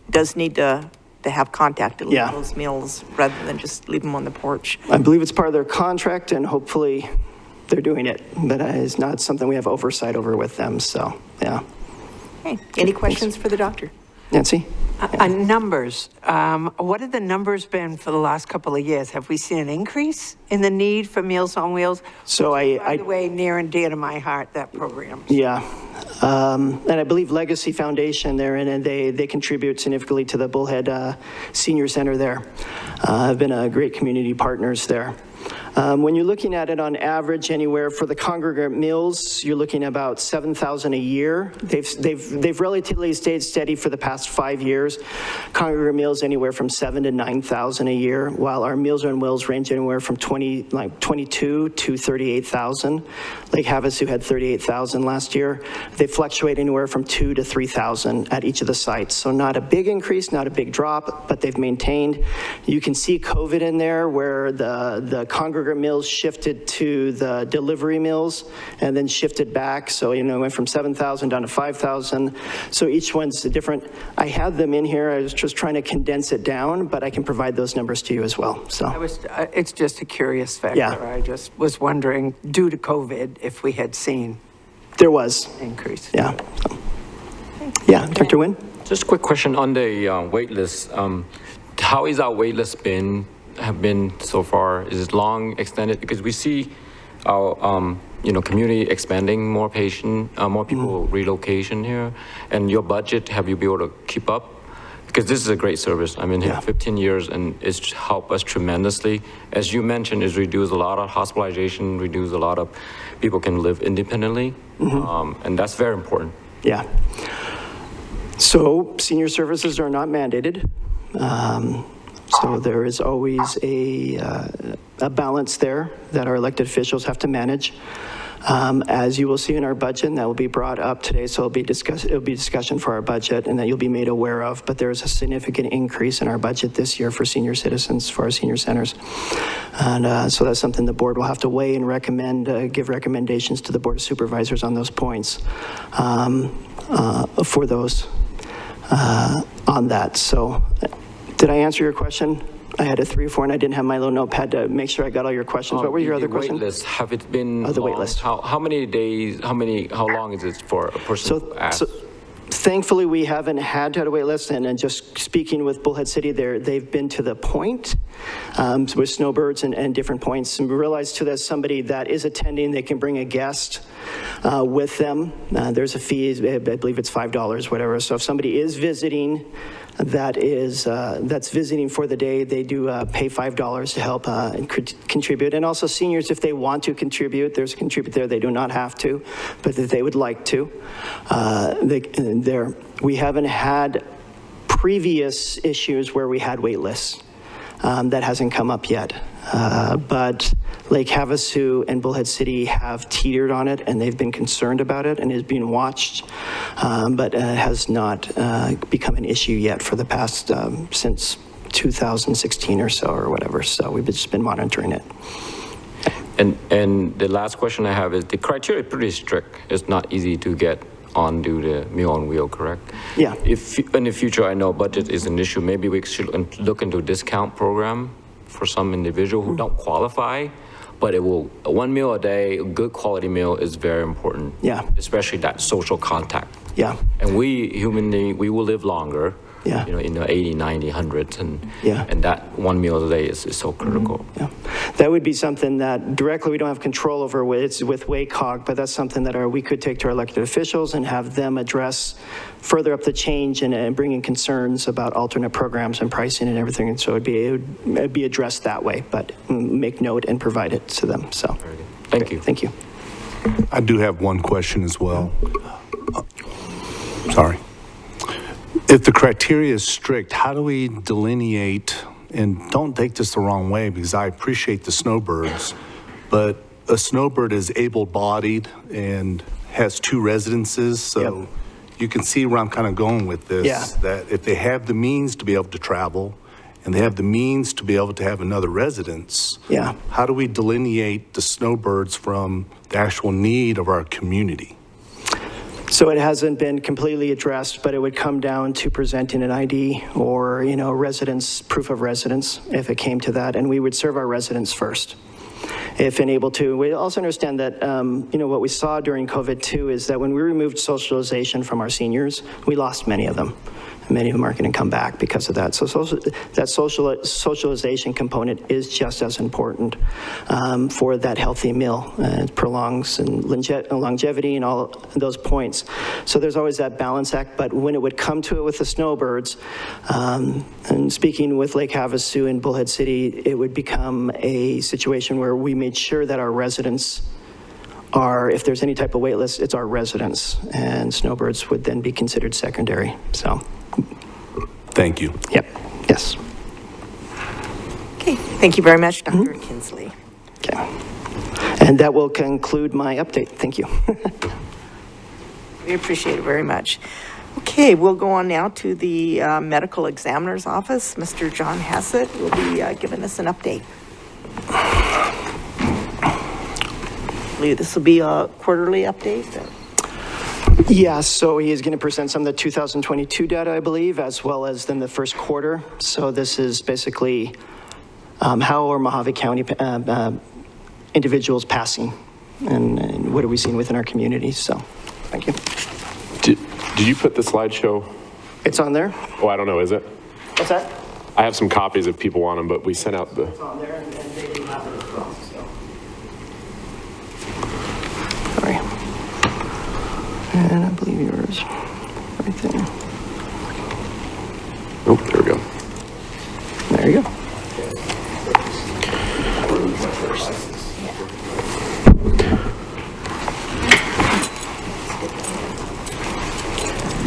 does need to have contact to leave Yeah. those meals rather than just leave them on the porch. I believe it's part of their contract, and hopefully they're doing it, but it's not something we have oversight over with them, so, yeah. Okay, any questions for the doctor? Nancy? Numbers. What have the numbers been for the last couple of years? Have we seen an increase in the need for Meals on Wheels? So By the way, near and dear to my heart, that program. Yeah. And I believe Legacy Foundation there, and they contribute significantly to the Bullhead Senior Center there. Have been a great community partners there. When you're looking at it on average, anywhere for the congregate meals, you're looking at about $7,000 a year. They've relatively stayed steady for the past 5 years. Congregate meals anywhere from $7,000 to $9,000 a year, while our Meals on Wheels range anywhere from 22 to 38,000. Lake Havasu had 38,000 last year. They fluctuate anywhere from 2,000 to 3,000 at each of the sites. So not a big increase, not a big drop, but they've maintained. You can see COVID in there, where the congregate meals shifted to the delivery meals and then shifted back. So, it went from 7,000 down to 5,000. So each one's different. I had them in here. I was just trying to condense it down, but I can provide those numbers to you as well. So It's just a curious factor. Yeah. I just was wondering, due to COVID, if we had seen there was, increase. yeah. So, yeah, Dr. Nguyen? Just a quick question on the wait list. How is our wait list have been so far? Is it long, extended? Because we see our community expanding, more people relocation here, and your budget, have you been able to keep up? Because this is a great service. I mean, Yeah. 15 years, and it's helped us tremendously. As you mentioned, it's reduced a lot of hospitalization, reduced a lot of people can live independently, and that's very important. Yeah. So senior services are not mandated. So there is always a balance there that our elected officials have to manage. As you will see in our budget, and that will be brought up today, so it'll be discussion for our budget, and that you'll be made aware of. But there is a significant increase in our budget this year for senior citizens, for our senior centers. And so that's something the board will have to weigh and recommend, give recommendations to the Board of Supervisors on those points for those on that. So did I answer your question? I had a 3 or 4, and I didn't have my little notepad to make sure I got all your questions. What were your other questions? The wait list, have it been the wait long? list. How many days, how long is it for a person to ask? So thankfully, we haven't had to have a wait list, and just speaking with Bullhead City, they've been to the point with snowbirds and different points, and we realized too that somebody that is attending, they can bring a guest with them. There's a fee, I believe it's $5, whatever. So if somebody is visiting, that's visiting for the day, they do pay $5 to help and contribute. And also seniors, if they want to contribute, there's a contribute there. They do not have to, but if they would like to, we haven't had previous issues where we had wait lists. That hasn't come up yet. But Lake Havasu and Bullhead City have teetered on it, and they've been concerned about it, and is being watched, but has not become an issue yet for the past, since 2016 or so, or whatever. So we've just been monitoring it. And the last question I have is, the criteria is pretty strict. It's not easy to get on due to Meal on Wheel, correct? Yeah. If in the future, I know budget is an issue, maybe we should look into a discount program for some individual who don't qualify, but one meal a day, a good quality meal is very important. Yeah. Especially that social contact. Yeah. And we, humanly, we will live longer. Yeah. In the 80, 90, 100s, Yeah. and that one meal a day is so critical. Yeah, that would be something that directly we don't have control over with WACOG, but that's something that we could take to our elected officials and have them address further up the change and bring in concerns about alternate programs and pricing and everything. And so it'd be addressed that way, but make note and provide it to them. So, Very good. Thank you. Thank you. I do have one question as well. Sorry. If the criteria is strict, how do we delineate, and don't take this the wrong way because I appreciate the snowbirds, but a snowbird is able-bodied and has 2 residences, so Yep. you can see where I'm kind of going with this. Yeah. That if they have the means to be able to travel and they have the means to be able to have another residence, Yeah. how do we delineate the snowbirds from the actual need of our community? So it hasn't been completely addressed, but it would come down to presenting an ID or, residence, proof of residence, if it came to that, and we would serve our residents first, if unable to. We also understand that, what we saw during COVID too is that when we removed socialization from our seniors, we lost many of them. Many of them aren't going to come back because of that. So that socialization component is just as important for that healthy meal. It prolongs and longevity and all those points. So there's always that balance act. But when it would come to it with the snowbirds, and speaking with Lake Havasu and Bullhead City, it would become a situation where we made sure that our residents if there's any type of wait list, it's our residents, and snowbirds would then be considered secondary. So. Thank you. Yep, yes. Okay, thank you very much, Dr. Kinsley. Okay. And that will conclude my update. Thank you. We appreciate it very much. Okay, we'll go on now to the medical examiner's office. Mr. John Hassett will be giving us an update. I believe this will be a quarterly update. Yeah, so he is going to present some of the 2022 data, I believe, as well as then the first quarter. So this is basically how are Mojave County individuals passing and what are we seeing within our community. So, thank you. Did you put the slideshow? It's on there. Oh, I don't know, is it? What's that? I have some copies if people want them, but we sent out the... It's on there, and they do have it as well. So. Sorry. And I believe yours right there. Oh, there we go. There you go.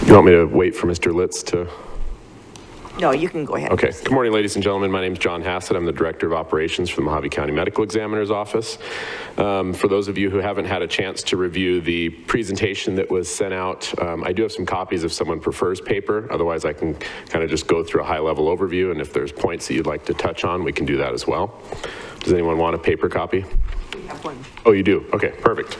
You want me to wait for Mr. Litz to... No, you can go ahead. Okay. Good morning, ladies and gentlemen. My name is John Hassett. I'm the Director of Operations for the Mojave County Medical Examiner's Office. For those of you who haven't had a chance to review the presentation that was sent out, I do have some copies if someone prefers paper. Otherwise, I can kind of just go through a high-level overview, and if there's points that you'd like to touch on, we can do that as well. Does anyone want a paper copy? We have one. Oh, you do? Okay, perfect.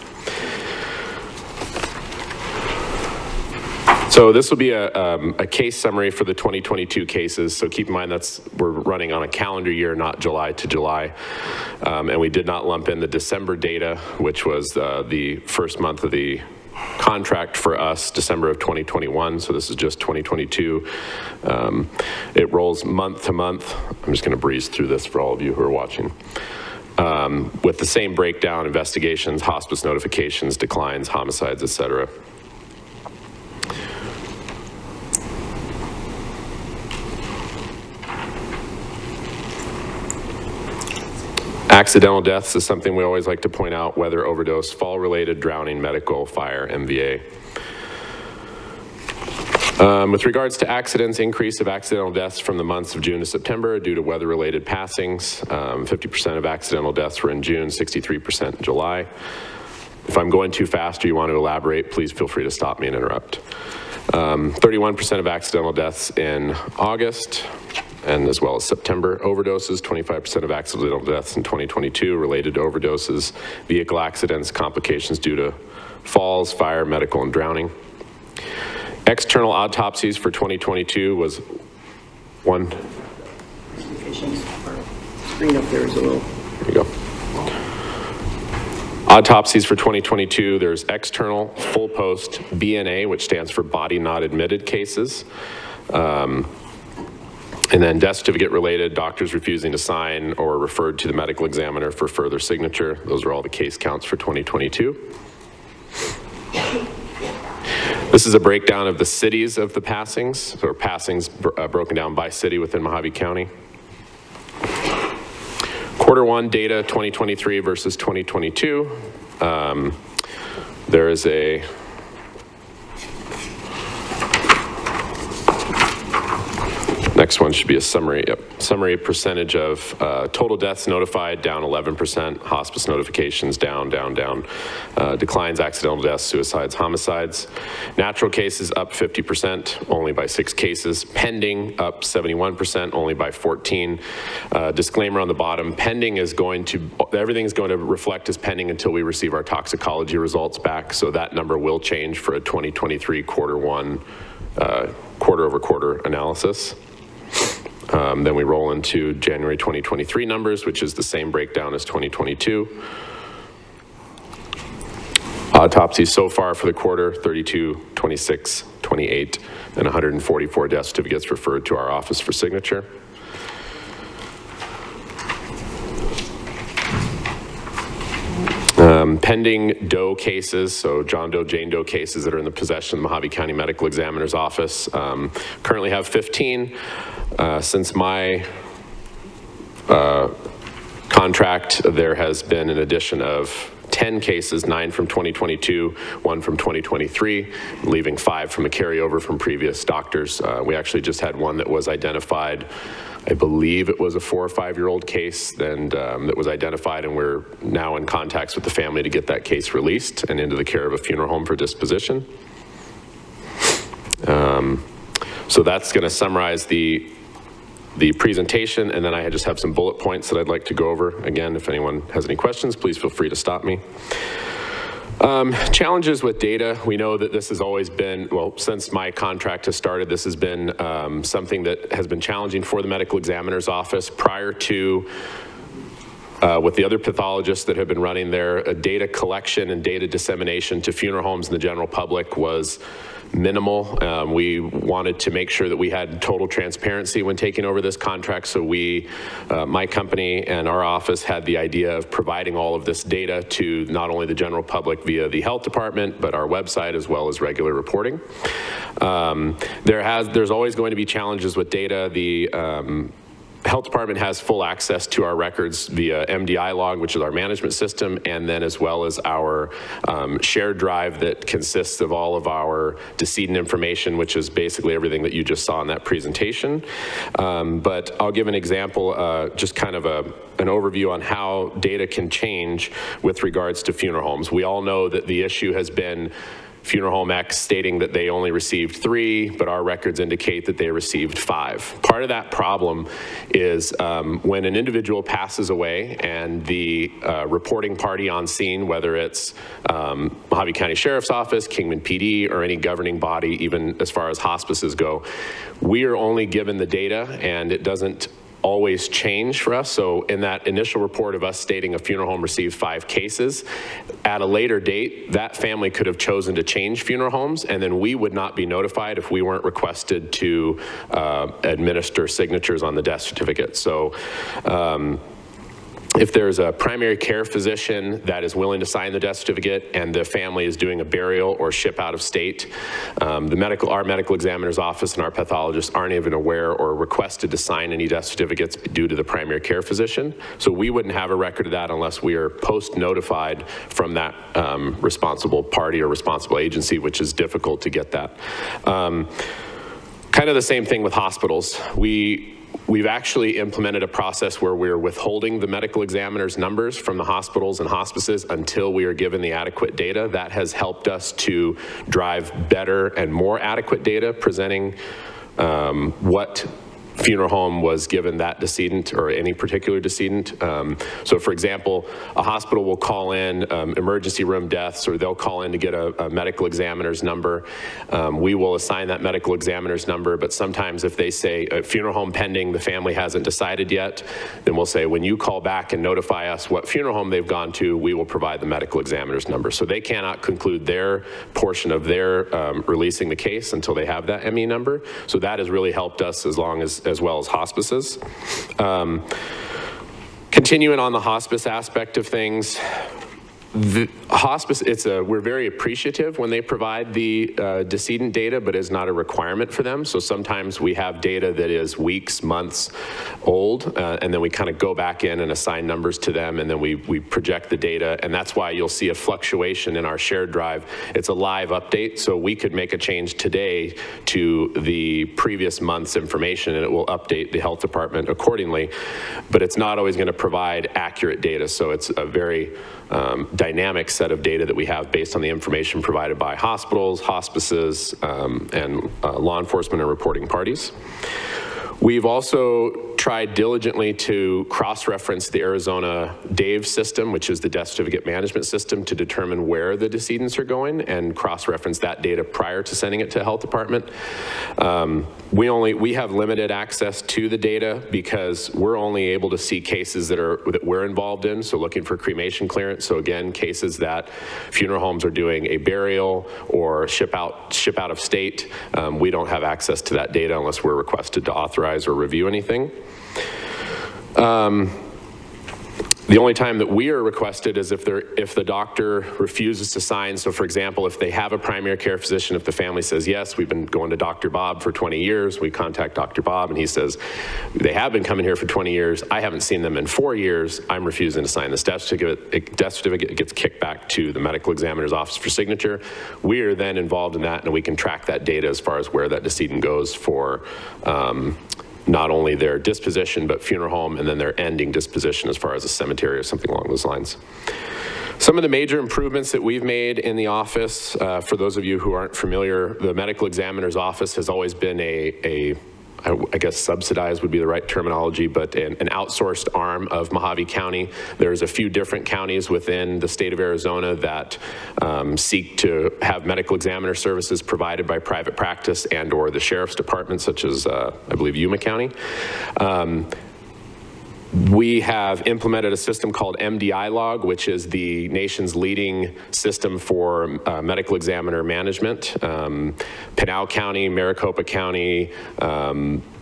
So this will be a case summary for the 2022 cases. So keep in mind we're running on a calendar year, not July to July. And we did not lump in the December data, which was the first month of the contract for us, December of 2021. So this is just 2022. It rolls month to month. I'm just going to breeze through this for all of you who are watching. With the same breakdown: investigations, hospice notifications, declines, homicides, et cetera. Accidental deaths is something we always like to point out: weather, overdose, fall-related, drowning, medical, fire, MVA. With regards to accidents, increase of accidental deaths from the months of June to September due to weather-related passings. 50% of accidental deaths were in June, 63% in July. If I'm going too fast or you want to elaborate, please feel free to stop me and interrupt. 31% of accidental deaths in August, and as well as September. Overdoses, 25% of accidental deaths in 2022 related to overdoses, vehicle accidents, complications due to falls, fire, medical, and drowning. External autopsies for 2022 was one. Screen up there is a little. There you go. Autopsies for 2022, there's external, full post, BNA, which stands for body not admitted cases. And then death certificate related, doctors refusing to sign or referred to the medical examiner for further signature. Those are all the case counts for 2022. This is a breakdown of the cities of the passings, or passings broken down by city within Mojave County. Q1 data 2023 versus 2022. There is a next one should be a summary. Yep. Summary percentage of total deaths notified, down 11%. Hospice notifications, down. Declines, accidental deaths, suicides, homicides. Natural cases up 50%, only by 6 cases. Pending up 71%, only by 14. Disclaimer on the bottom, pending is going to, everything is going to reflect as pending until we receive our toxicology results back. So that number will change for a 2023 Q1 quarter-over-quarter analysis. Then we roll into January 2023 numbers, which is the same breakdown as 2022. Autopsies so far for the quarter, 32, 26, 28, and 144 death certificates referred to our office for signature. Pending Doe cases, so John Doe, Jane Doe cases that are in the possession of the Mojave County Medical Examiner's Office. Currently have 15. Since my contract, there has been an addition of 10 cases, 9 from 2022, 1 from 2023, leaving 5 from a carryover from previous doctors. We actually just had one that was identified. I believe it was a 4 or 5-year-old case, and that was identified, and we're now in contacts with the family to get that case released and into the care of a funeral home for disposition. So that's going to summarize the presentation, and then I just have some bullet points that I'd like to go over. Again, if anyone has any questions, please feel free to stop me. Challenges with data. We know that this has always been, well, since my contract has started, this has been something that has been challenging for the medical examiner's office. Prior to, with the other pathologists that have been running there, data collection and data dissemination to funeral homes and the general public was minimal. We wanted to make sure that we had total transparency when taking over this contract, so we, my company and our office had the idea of providing all of this data to not only the general public via the health department, but our website as well as regular reporting. There's always going to be challenges with data. The Health Department has full access to our records via MDI log, which is our management system, and then as well as our shared drive that consists of all of our decedent information, which is basically everything that you just saw in that presentation. But I'll give an example, just kind of an overview on how data can change with regards to funeral homes. We all know that the issue has been Funeral Home X stating that they only received 3, but our records indicate that they received 5. Part of that problem is when an individual passes away and the reporting party on scene, whether it's Mojave County Sheriff's Office, Kingman PD, or any governing body, even as far as hospices go, we are only given the data, and it doesn't always change for us. So in that initial report of us stating a funeral home received 5 cases, at a later date, that family could have chosen to change funeral homes, and then we would not be notified if we weren't requested to administer signatures on the death certificate. So if there's a primary care physician that is willing to sign the death certificate and the family is doing a burial or ship out of state, our medical examiner's office and our pathologists aren't even aware or requested to sign any death certificates due to the primary care physician. So we wouldn't have a record of that unless we are post-notified from that responsible party or responsible agency, which is difficult to get that. Kind of the same thing with hospitals. We've actually implemented a process where we're withholding the medical examiner's numbers from the hospitals and hospices until we are given the adequate data. That has helped us to drive better and more adequate data, presenting what funeral home was given that decedent or any particular decedent. So for example, a hospital will call in emergency room deaths, or they'll call in to get a medical examiner's number. We will assign that medical examiner's number, but sometimes if they say a funeral home pending, the family hasn't decided yet, then we'll say, when you call back and notify us what funeral home they've gone to, we will provide the medical examiner's number. So they cannot conclude their portion of their releasing the case until they have that ME number. So that has really helped us as well as hospices. Continuing on the hospice aspect of things, the hospice, we're very appreciative when they provide the decedent data, but it's not a requirement for them. So sometimes we have data that is weeks, months old, and then we kind of go back in and assign numbers to them, and then we project the data, and that's why you'll see a fluctuation in our shared drive. It's a live update, so we could make a change today to the previous month's information, and it will update the health department accordingly, but it's not always going to provide accurate data, so it's a very dynamic set of data that we have based on the information provided by hospitals, hospices, and law enforcement and reporting parties. We've also tried diligently to cross-reference the Arizona DAVE system, which is the death certificate management system, to determine where the decedents are going, and cross-reference that data prior to sending it to the health department. We have limited access to the data because we're only able to see cases that we're involved in, so looking for cremation clearance. So again, cases that funeral homes are doing a burial or ship out of state, we don't have access to that data unless we're requested to authorize or review anything. The only time that we are requested is if the doctor refuses to sign. So for example, if they have a primary care physician, if the family says, yes, we've been going to Dr. Bob for 20 years, we contact Dr. Bob and he says, they have been coming here for 20 years, I haven't seen them in 4 years, I'm refusing to sign this death certificate. Death certificate gets kicked back to the medical examiner's office for signature. We are then involved in that, and we can track that data as far as where that decedent goes for not only their disposition, but funeral home, and then their ending disposition as far as a cemetery or something along those lines. Some of the major improvements that we've made in the office, for those of you who aren't familiar, the medical examiner's office has always been I guess subsidized would be the right terminology, but an outsourced arm of Mojave County. There's a few different counties within the state of Arizona that seek to have medical examiner services provided by private practice and or the sheriff's department, such as I believe Yuma County. We have implemented a system called MDI Log, which is the nation's leading system for medical examiner management. Pinal County, Maricopa County,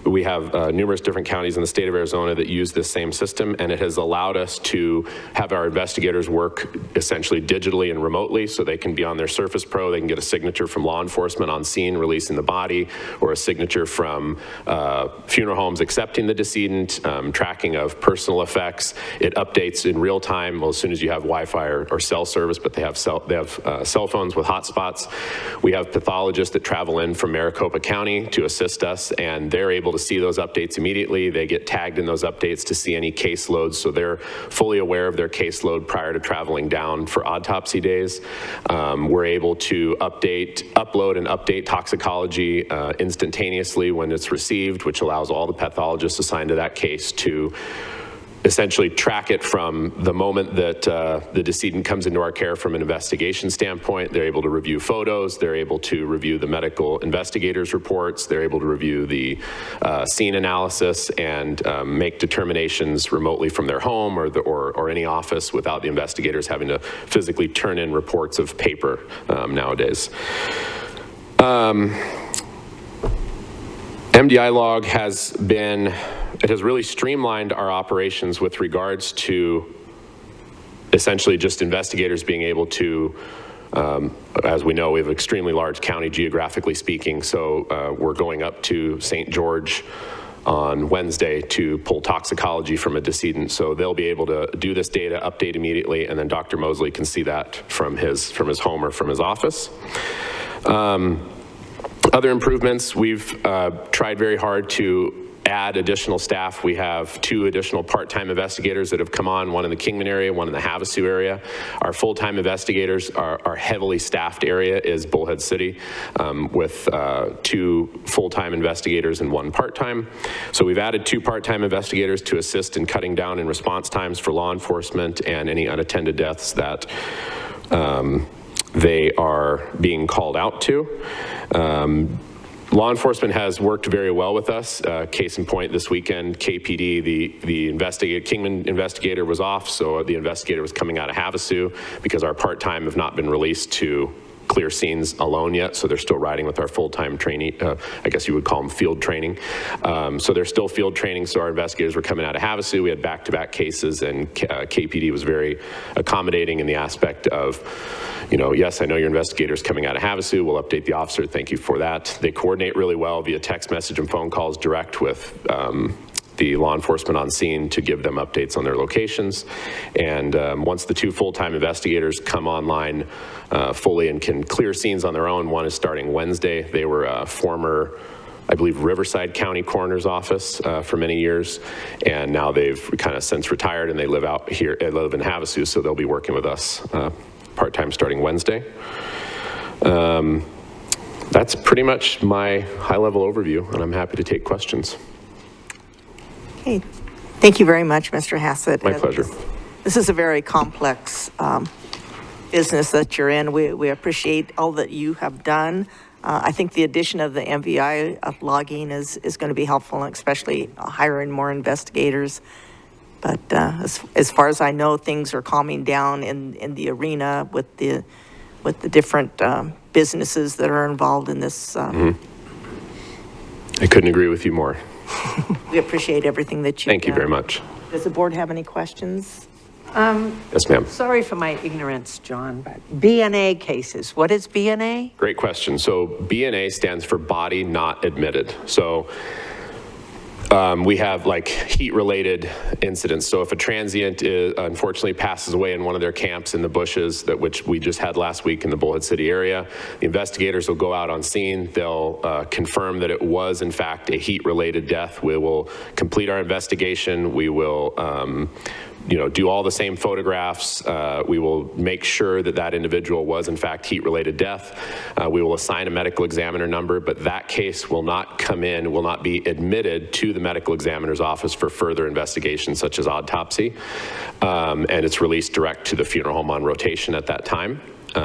we have numerous different counties in the state of Arizona that use this same system, and it has allowed us to have our investigators work essentially digitally and remotely, so they can be on their Surface Pro, they can get a signature from law enforcement on scene releasing the body, or a signature from funeral homes accepting the decedent, tracking of personal effects. It updates in real time, well, as soon as you have Wi-Fi or cell service, but they have cell phones with hotspots. We have pathologists that travel in from Maricopa County to assist us, and they're able to see those updates immediately. They get tagged in those updates to see any caseloads, so they're fully aware of their caseload prior to traveling down for autopsy days. We're able to upload and update toxicology instantaneously when it's received, which allows all the pathologists assigned to that case to essentially track it from the moment that the decedent comes into our care from an investigation standpoint. They're able to review photos, they're able to review the medical investigators' reports, they're able to review the scene analysis and make determinations remotely from their home or any office without the investigators having to physically turn in reports of paper nowadays. MDI Log has really streamlined our operations with regards to essentially just investigators being able to, as we know, we have an extremely large county geographically speaking, so we're going up to St. George on Wednesday to pull toxicology from a decedent. So they'll be able to do this data, update immediately, and then Dr. Mosley can see that from his home or from his office. Other improvements, we've tried very hard to add additional staff. We have 2 additional part-time investigators that have come on, one in the Kingman area, one in the Havasu area. Our full-time investigators, our heavily staffed area is Bullhead City, with 2 full-time investigators and 1 part-time. So we've added 2 part-time investigators to assist in cutting down in response times for law enforcement and any unattended deaths that they are being called out to. Law enforcement has worked very well with us. Case in point, this weekend, KPD, the Kingman investigator was off, so the investigator was coming out of Havasu because our part-time have not been released to clear scenes alone yet, so they're still riding with our full-time training, I guess you would call them field training. So they're still field training, so our investigators were coming out of Havasu. We had back-to-back cases, and KPD was very accommodating in the aspect of, yes, I know your investigator's coming out of Havasu. We'll update the officer. Thank you for that. They coordinate really well via text message and phone calls direct with the law enforcement on scene to give them updates on their locations. And once the 2 full-time investigators come online fully and can clear scenes on their own, one is starting Wednesday. They were former, I believe, Riverside County Coroner's Office for many years, and now they've kind of since retired and they live out here, live in Havasu, so they'll be working with us part-time starting Wednesday. That's pretty much my high-level overview, and I'm happy to take questions. Okay. Thank you very much, Mr. Hassett. My pleasure. This is a very complex business that you're in. We appreciate all that you have done. I think the addition of the MVI logging is going to be helpful, especially hiring more investigators. But as far as I know, things are calming down in the arena with the different businesses that are involved in this. I couldn't agree with you more. We appreciate everything that you've Thank you very much. Does the board have any questions? Yes, ma'am. Sorry for my ignorance, John, but BNA cases, what is BNA? Great question. So BNA stands for body not admitted. So we have like heat-related incidents. So if a transient unfortunately passes away in one of their camps in the bushes, which we just had last week in the Bullhead City area, the investigators will go out on scene. They'll confirm that it was in fact a heat-related death. We will complete our investigation. We will do all the same photographs. We will make sure that that individual was in fact heat-related death. We will assign a medical examiner number, but that case will not come in, will not be admitted to the medical examiner's office for further investigation, such as autopsy. And it's released direct to the funeral home on rotation at that time.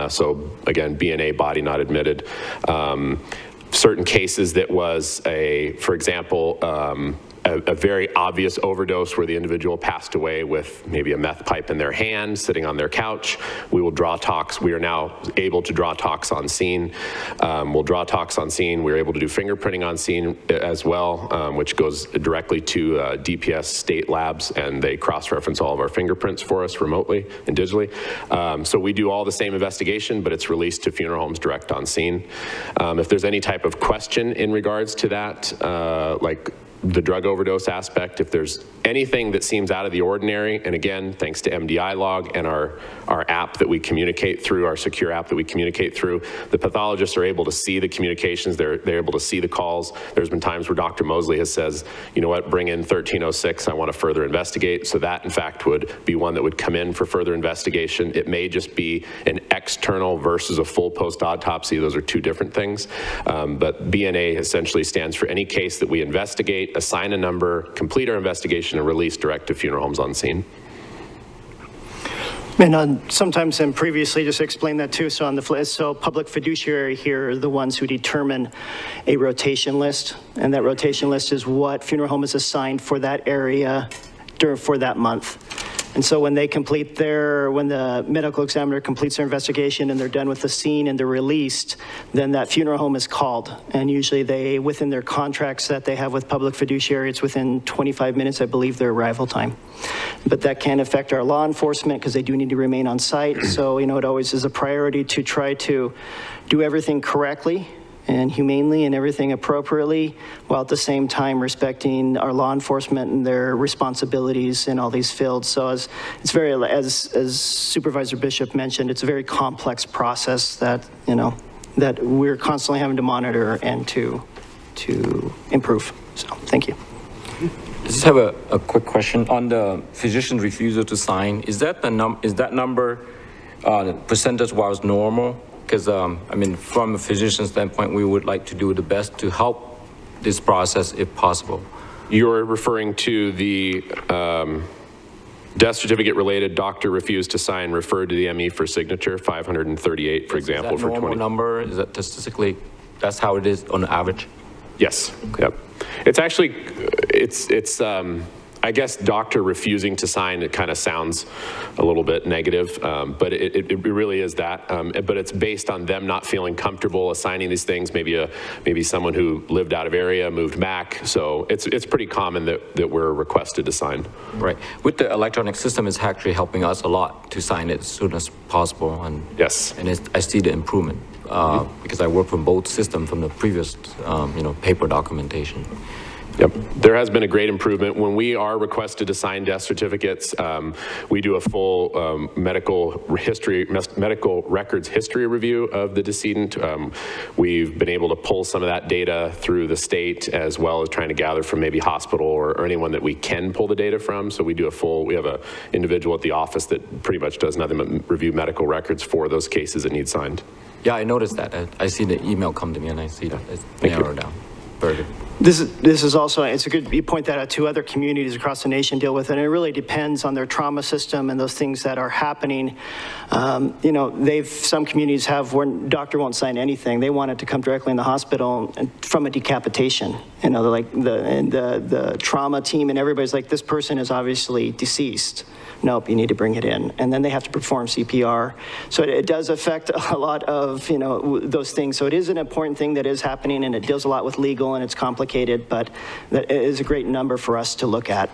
So again, BNA, body not admitted. Certain cases that was for example, a very obvious overdose where the individual passed away with maybe a meth pipe in their hand, sitting on their couch. We will draw tox. We are now able to draw tox on scene. We'll draw tox on scene. We're able to do fingerprinting on scene as well, which goes directly to DPS state labs, and they cross-reference all of our fingerprints for us remotely and digitally. So we do all the same investigation, but it's released to funeral homes direct on scene. If there's any type of question in regards to that, like the drug overdose aspect, if there's anything that seems out of the ordinary, and again, thanks to MDI log and our app that we communicate through, our secure app that we communicate through, the pathologists are able to see the communications, they're able to see the calls. There's been times where Dr. Mosley has says, you know what, bring in 1306, I want to further investigate. So that in fact would be one that would come in for further investigation. It may just be an external versus a full post-autopsy. Those are 2 different things. But BNA essentially stands for any case that we investigate, assign a number, complete our investigation, and release direct to funeral homes on scene. And sometimes, and previously just explained that too, so public fiduciary here are the ones who determine a rotation list, and that rotation list is what funeral home is assigned for that area for that month. And so when when the medical examiner completes their investigation and they're done with the scene and they're released, then that funeral home is called. And usually within their contracts that they have with public fiduciary, it's within 25 minutes, I believe, their arrival time. But that can affect our law enforcement because they do need to remain on site. So, it always is a priority to try to do everything correctly and humanely and everything appropriately, while at the same time respecting our law enforcement and their responsibilities in all these fields. So as Supervisor Bishop mentioned, it's a very complex process that, that we're constantly having to monitor and to improve. So thank you. I just have a quick question on the physician's refusal to sign. Is that the number percentage-wise normal? Because I mean, from a physician standpoint, we would like to do the best to help this process if possible. You're referring to the death certificate related doctor refused to sign, referred to the ME for signature, 538, for example, Is that for 20. normal number? Is that statistically, that's how it is on average? Yes. Yep. It's actually, I guess doctor refusing to sign, it kind of sounds a little bit negative, but it really is that. But it's based on them not feeling comfortable assigning these things. Maybe someone who lived out of area moved back. So it's pretty common that we're requested to sign. Right. With the electronic system, it's actually helping us a lot to sign it as soon as possible. And Yes. And I see the improvement because I work from both systems from the previous, paper documentation. Yep. There has been a great improvement. When we are requested to sign death certificates, we do a full medical records history review of the decedent. We've been able to pull some of that data through the state, as well as trying to gather from maybe hospital or anyone that we can pull the data from. So we have an individual at the office that pretty much does nothing but review medical records for those cases that need signed. Yeah, I noticed that. I see the email come to me and I see that it's narrowed down. Very good. This is also, it's a good, you point that out to other communities across the nation deal with it, and it really depends on their trauma system and those things that are happening. Some communities have where doctor won't sign anything. They want it to come directly in the hospital and from a decapitation. Like the trauma team and everybody's like, this person is obviously deceased. Nope, you need to bring it in. And then they have to perform CPR. So it does affect a lot of, those things. So it is an important thing that is happening, and it deals a lot with legal, and it's complicated, but that is a great number for us to look at.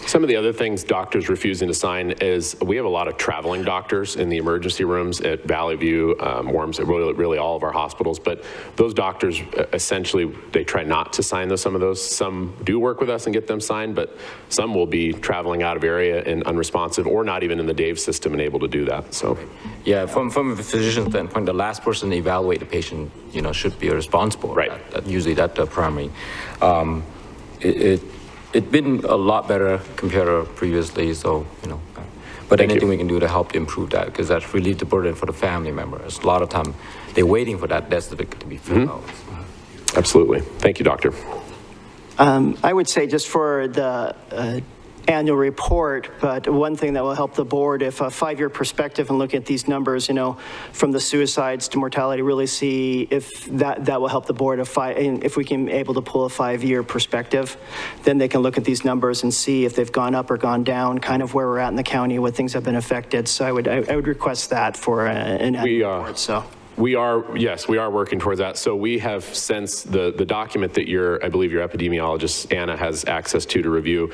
Some of the other things doctors refusing to sign is we have a lot of traveling doctors in the emergency rooms at Valley View, Worms, really all of our hospitals. But those doctors, essentially, they try not to sign some of those. Some do work with us and get them signed, but some will be traveling out of area and unresponsive or not even in the DAVE system and able to do that. So, yeah, from a physician standpoint, the last person to evaluate the patient, should be responsible. Right. Usually that's the primary. It's been a lot better compared to previously, so, but anything we can do to help improve that, because that's really the burden for the family members. A lot of time, they're waiting for that death certificate to be filled out. Absolutely. Thank you, doctor. I would say just for the annual report, but one thing that will help the board, if a 5-year perspective and look at these numbers, from the suicides to mortality, really see if that will help the board. If we can able to pull a 5-year perspective, then they can look at these numbers and see if they've gone up or gone down, kind of where we're at in the county, what things have been affected. So I would request that for an annual report. So. We are working towards that. So we have, since the document that I believe your epidemiologist, Anna, has access to review,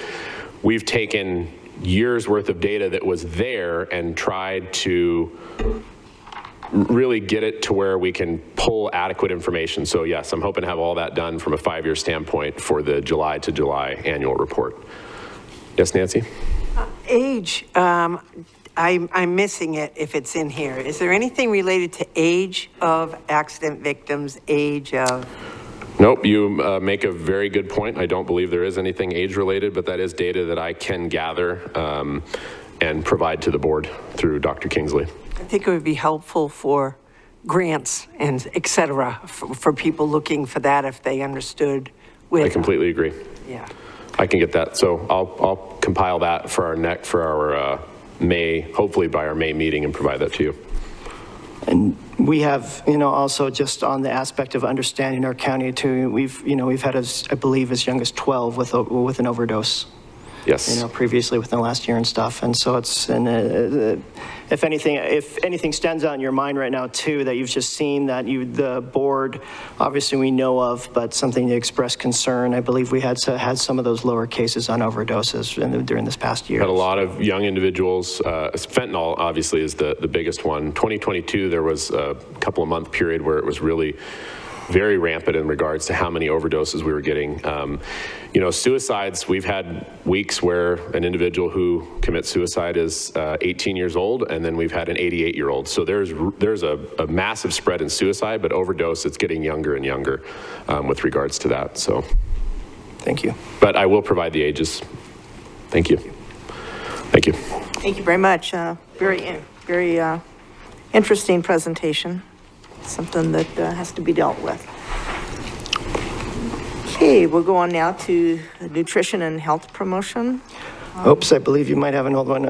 we've taken years worth of data that was there and tried to really get it to where we can pull adequate information. So yes, I'm hoping to have all that done from a 5-year standpoint for the July to July annual report. Yes, Nancy? Age, I'm missing it if it's in here. Is there anything related to age of accident victims, age of? Nope, you make a very good point. I don't believe there is anything age-related, but that is data that I can gather and provide to the board through Dr. Kingsley. I think it would be helpful for grants and et cetera, for people looking for that if they understood. I completely agree. Yeah. I can get that. So I'll compile that for our May, hopefully by our May meeting, and provide that to you. And we have, also just on the aspect of understanding our county too, we've had, I believe, as young as 12 with an overdose. Yes. Previously within the last year and stuff. And so if anything stands out in your mind right now too, that you've just seen that the board, obviously we know of, but something to express concern. I believe we had some of those lower cases on overdoses during this past year. Had a lot of young individuals. Fentanyl obviously is the biggest one. 2022, there was a couple of month period where it was really very rampant in regards to how many overdoses we were getting. Suicides, we've had weeks where an individual who commits suicide is 18 years old, and then we've had an 88-year-old. So there's a massive spread in suicide, but overdose, it's getting younger and younger with regards to that. So Thank you. But I will provide the ages. Thank you. Thank you. Thank you very much. Very interesting presentation. Something that has to be dealt with. Okay, we'll go on now to nutrition and health promotion. Oops, I believe you might have an old one.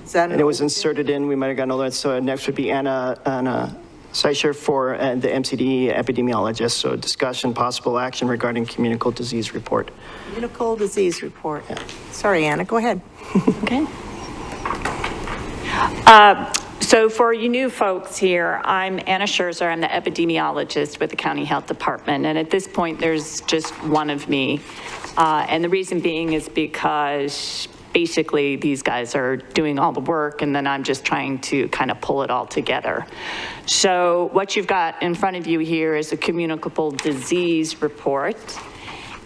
Is that And it was inserted in, we might have gotten all that. So next would be Anna Seischer for the MCD epidemiologist. So discussion, possible action regarding communicable disease report. communicable disease report? Sorry, Anna, go ahead. Okay. So for you new folks here, I'm Anna Scherzer. I'm the epidemiologist with the County Health Department. And at this point, there's just one of me. And the reason being is because basically these guys are doing all the work and then I'm just trying to kind of pull it all together. So what you've got in front of you here is a communicable disease report.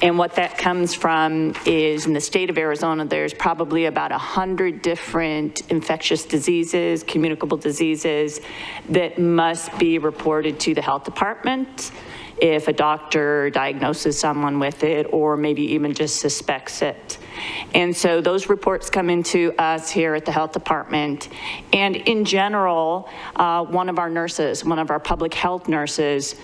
And what that comes from is in the state of Arizona, there's probably about 100 different infectious diseases, communicable diseases that must be reported to the health department if a doctor diagnoses someone with it or maybe even just suspects it. And so those reports come into us here at the health department. And in general, one of our public health nurses,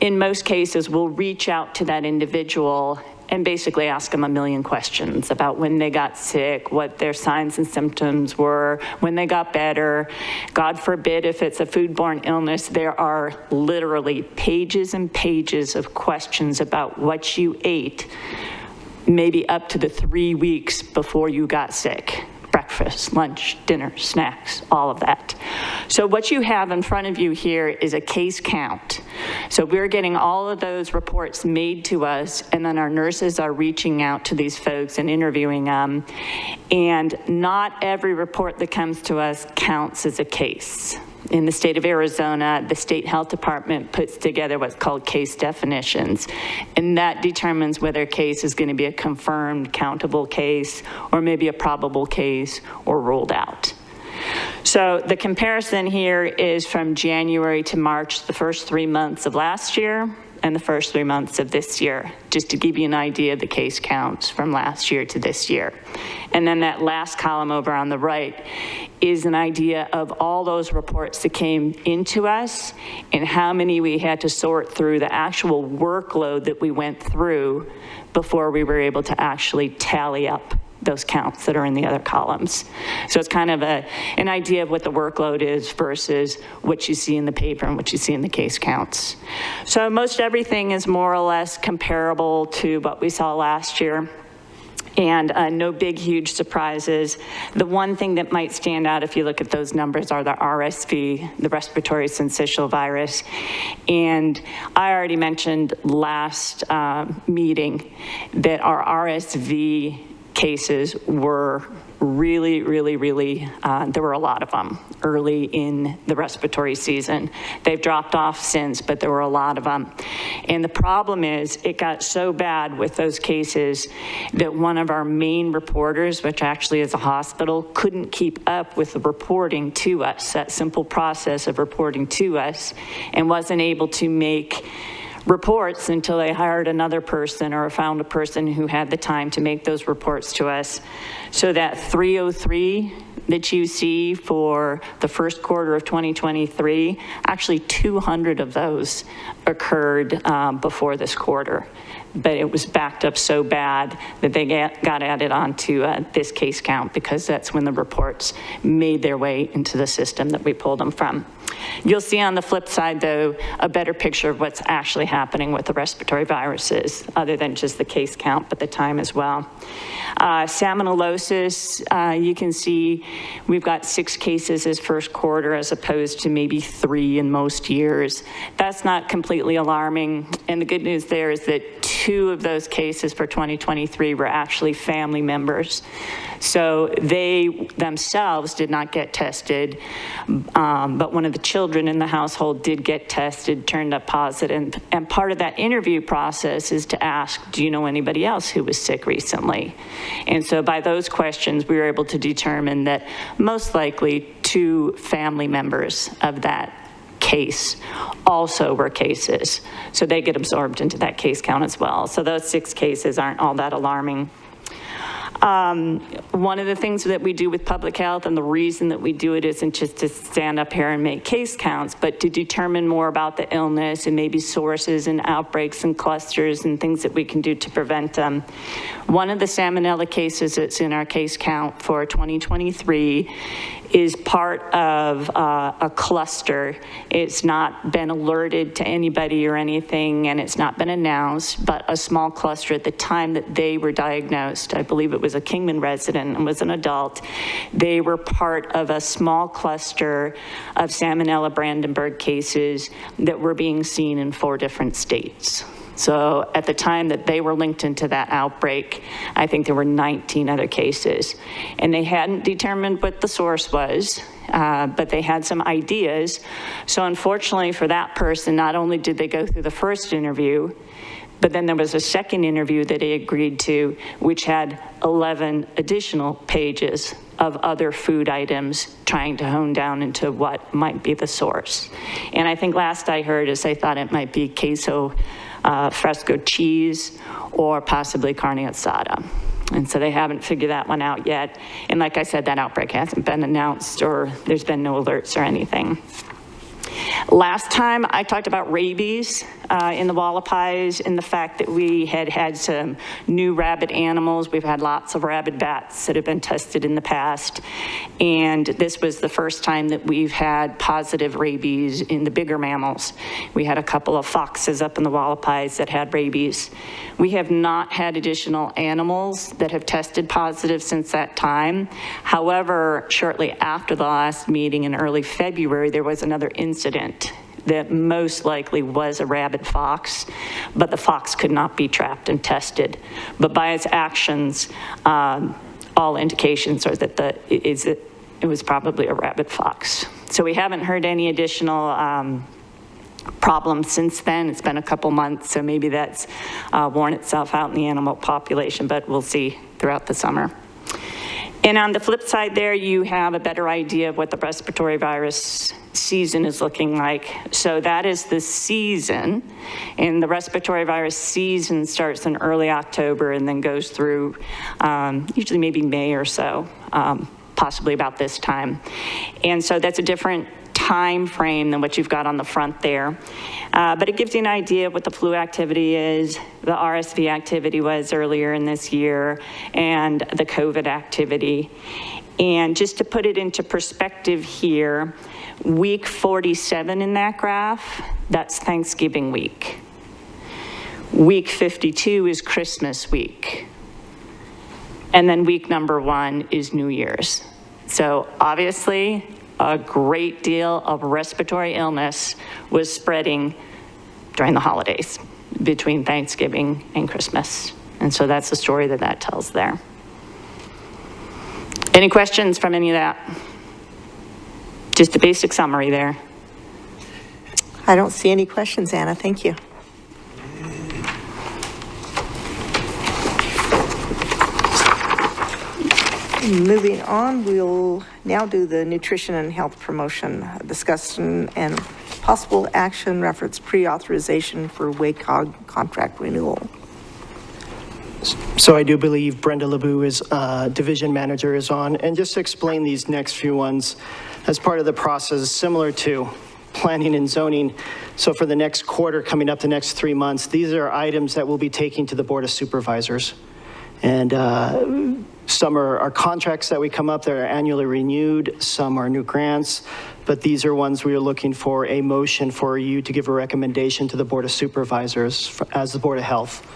in most cases, will reach out to that individual and basically ask them a million questions about when they got sick, what their signs and symptoms were, when they got better. God forbid if it's a foodborne illness, there are literally pages and pages of questions about what you ate, maybe up to the 3 weeks before you got sick. Breakfast, lunch, dinner, snacks, all of that. So what you have in front of you here is a case count. So we're getting all of those reports made to us, and then our nurses are reaching out to these folks and interviewing them. And not every report that comes to us counts as a case. In the state of Arizona, the state health department puts together what's called case definitions, and that determines whether a case is going to be a confirmed countable case or maybe a probable case or ruled out. So the comparison here is from January to March, the first 3 months of last year and the first 3 months of this year, just to give you an idea of the case counts from last year to this year. And then that last column over on the right is an idea of all those reports that came into us and how many we had to sort through, the actual workload that we went through before we were able to actually tally up those counts that are in the other columns. So it's kind of an idea of what the workload is versus what you see in the paper and what you see in the case counts. So most everything is more or less comparable to what we saw last year. And no big, huge surprises. The one thing that might stand out if you look at those numbers are the RSV, the respiratory syncytial virus. And I already mentioned last meeting that our RSV cases were really, there were a lot of them early in the respiratory season. They've dropped off since, but there were a lot of them. And the problem is it got so bad with those cases that one of our main reporters, which actually is a hospital, couldn't keep up with the reporting to us, that simple process of reporting to us, and wasn't able to make reports until they hired another person or found a person who had the time to make those reports to us. So that 303 that you see for the first quarter of 2023, actually 200 of those occurred before this quarter. But it was backed up so bad that they got added onto this case count because that's when the reports made their way into the system that we pulled them from. You'll see on the flip side, though, a better picture of what's actually happening with the respiratory viruses, other than just the case count, but the time as well. Salmonellosis, you can see we've got 6 cases this first quarter as opposed to maybe 3 in most years. That's not completely alarming. And the good news there is that 2 of those cases for 2023 were actually family members. So they themselves did not get tested, but one of the children in the household did get tested, turned up positive. And part of that interview process is to ask, do you know anybody else who was sick recently? And so by those questions, we were able to determine that most likely 2 family members of that case also were cases. So they get absorbed into that case count as well. So those 6 cases aren't all that alarming. One of the things that we do with public health, and the reason that we do it isn't just to stand up here and make case counts, but to determine more about the illness and maybe sources and outbreaks and clusters and things that we can do to prevent them. One of the salmonella cases that's in our case count for 2023 is part of a cluster. It's not been alerted to anybody or anything, and it's not been announced, but a small cluster at the time that they were diagnosed. I believe it was a Kingman resident and was an adult. They were part of a small cluster of Salmonella Brandenburg cases that were being seen in 4 different states. So at the time that they were linked into that outbreak, I think there were 19 other cases. And they hadn't determined what the source was, but they had some ideas. So unfortunately for that person, not only did they go through the first interview, but then there was a second interview that they agreed to, which had 11 additional pages of other food items trying to hone down into what might be the source. And I think last I heard is they thought it might be queso fresco cheese or possibly carne asada. And so they haven't figured that one out yet. And like I said, that outbreak hasn't been announced or there's been no alerts or anything. Last time I talked about rabies in the Wallapies and the fact that we had some new rabid animals. We've had lots of rabid bats that have been tested in the past. And this was the first time that we've had positive rabies in the bigger mammals. We had a couple of foxes up in the Wallapies that had rabies. We have not had additional animals that have tested positive since that time. However, shortly after the last meeting in early February, there was another incident that most likely was a rabid fox, but the fox could not be trapped and tested. But by its actions, all indications are that it was probably a rabid fox. So we haven't heard any additional problems since then. It's been a couple months, so maybe that's worn itself out in the animal population, but we'll see throughout the summer. And on the flip side there, you have a better idea of what the respiratory virus season is looking like. So that is the season, and the respiratory virus season starts in early October and then goes through usually maybe May or so, possibly about this time. And so that's a different time frame than what you've got on the front there. But it gives you an idea of what the flu activity is, the RSV activity was earlier in this year, and the COVID activity. And just to put it into perspective here, week 47 in that graph, that's Thanksgiving week. Week 52 is Christmas week. And then week number 1 is New Year's. So obviously, a great deal of respiratory illness was spreading during the holidays between Thanksgiving and Christmas. And so that's the story that tells there. Any questions from any of that? Just a basic summary there. I don't see any questions, Anna. Thank you. Moving on, we'll now do the nutrition and health promotion discussion and possible action reference pre-authorization for WACOG contract renewal. So I do believe Brenda LeBou is division manager is on. And just to explain these next few ones, as part of the process, similar to planning and zoning. So for the next quarter coming up, the next 3 months, these are items that we'll be taking to the Board of Supervisors. And some are contracts that we come up that are annually renewed, some are new grants, but these are ones we are looking for a motion for you to give a recommendation to the Board of Supervisors as the Board of Health.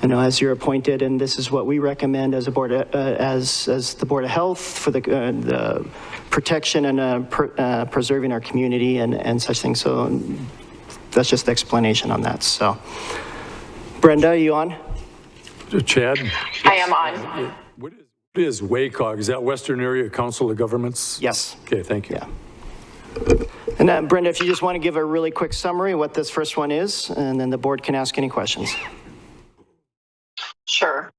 You know, as you're appointed, and this is what we recommend as a board, as the Board of Health for the protection and preserving our community and such things. So that's just the explanation on that. So, Brenda, are you on? Chad? I am on. What is WACOG? Is that Western Area Council of Governments? Yes. Okay, thank you. Yeah. And Brenda, if you just want to give a really quick summary of what this first one is, and then the board can ask any questions. Sure.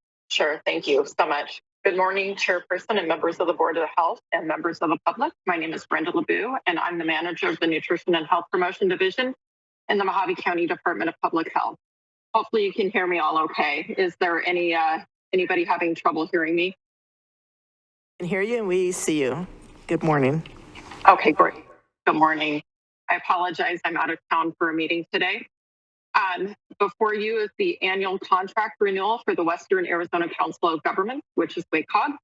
Thank you so much. Good morning, Chairperson and members of the Board of Health and members of the public. My name is Brenda LeBeau, and I'm the manager of the Nutrition and Health Promotion Division in the Mojave County Department of Public Health. Hopefully you can hear me all okay. Is there anybody having trouble hearing me? We can hear you and we see you. Good morning. Okay, great. Good morning. I apologize, I'm out of town for a meeting today. Before you is the annual contract renewal for the Western Arizona Council of Governments, which is WACOG,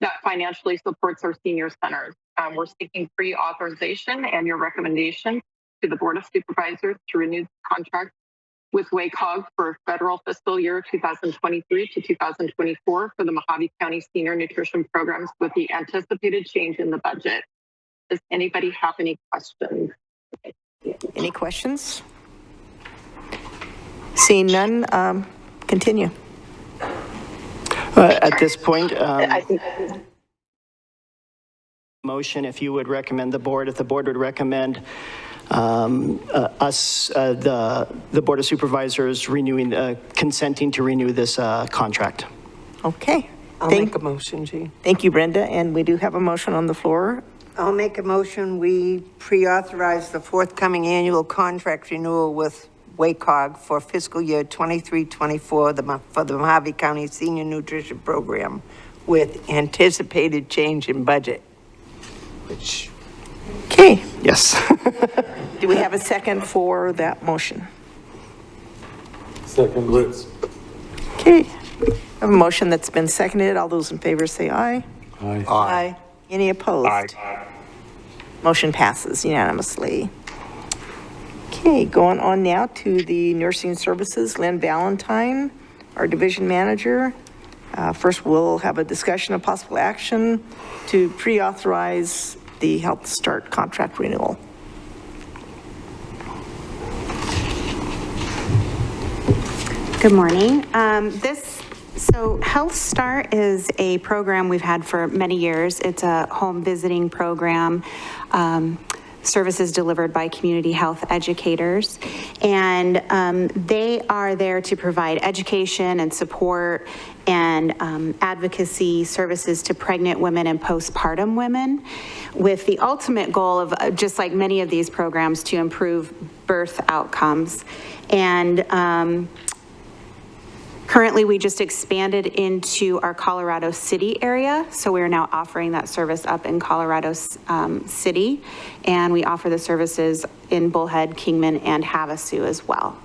that financially supports our senior centers. We're seeking pre-authorization and your recommendation to the Board of Supervisors to renew the contract with WACOG for federal fiscal year 2023 to 2024 for the Mojave County Senior Nutrition Programs with the anticipated change in the budget. Does anybody have any questions? Any questions? Seeing none, continue. At this point, motion, if you would recommend the board, if the board would recommend the Board of Supervisors renewing, consenting to renew this contract. Okay. I'll make a motion, Jean. Thank you, Brenda. And we do have a motion on the floor. I'll make a motion, we pre-authorize the forthcoming annual contract renewal with WACOG for fiscal year 23-24 for the Mojave County Senior Nutrition Program with anticipated change in budget. Which, Okay. Yes. Do we have a second for that motion? Second, Liz. Okay. I have a motion that's been seconded. All those in favor say aye. Aye. aye. Any opposed? Motion passes unanimously. Okay, going on now to the nursing services, Lynn Valentine, our division manager. First, we'll have a discussion of possible action to pre-authorize the Health Start contract renewal. Good morning. So Health Start is a program we've had for many years. It's a home visiting program, services delivered by community health educators. And they are there to provide education and support and advocacy services to pregnant women and postpartum women, with the ultimate goal of, just like many of these programs, to improve birth outcomes. And currently, we just expanded into our Colorado City area, so we are now offering that service up in Colorado City, and we offer the services in Bullhead, Kingman, and Havasu as well.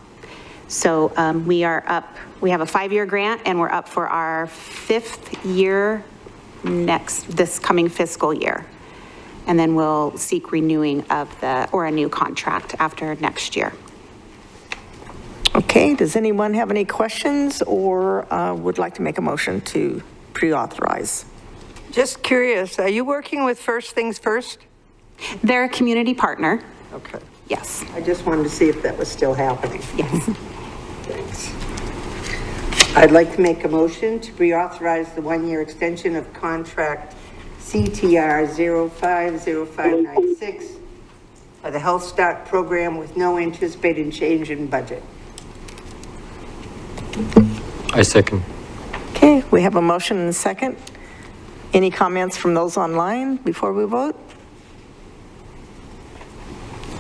So we are up, we have a 5-year grant, and we're up for our 5th year this coming fiscal year. And then we'll seek renewing of or a new contract after next year. Okay, does anyone have any questions or would like to make a motion to pre-authorize? Just curious, are you working with First Things First? They're a community partner. Okay. Yes. I just wanted to see if that was still happening. Yes. Thanks. I'd like to make a motion to reauthorize the 1-year extension of contract CTR 050596 for the Health Start program with no anticipated change in budget. I second. Okay, we have a motion and a second. Any comments from those online before we vote?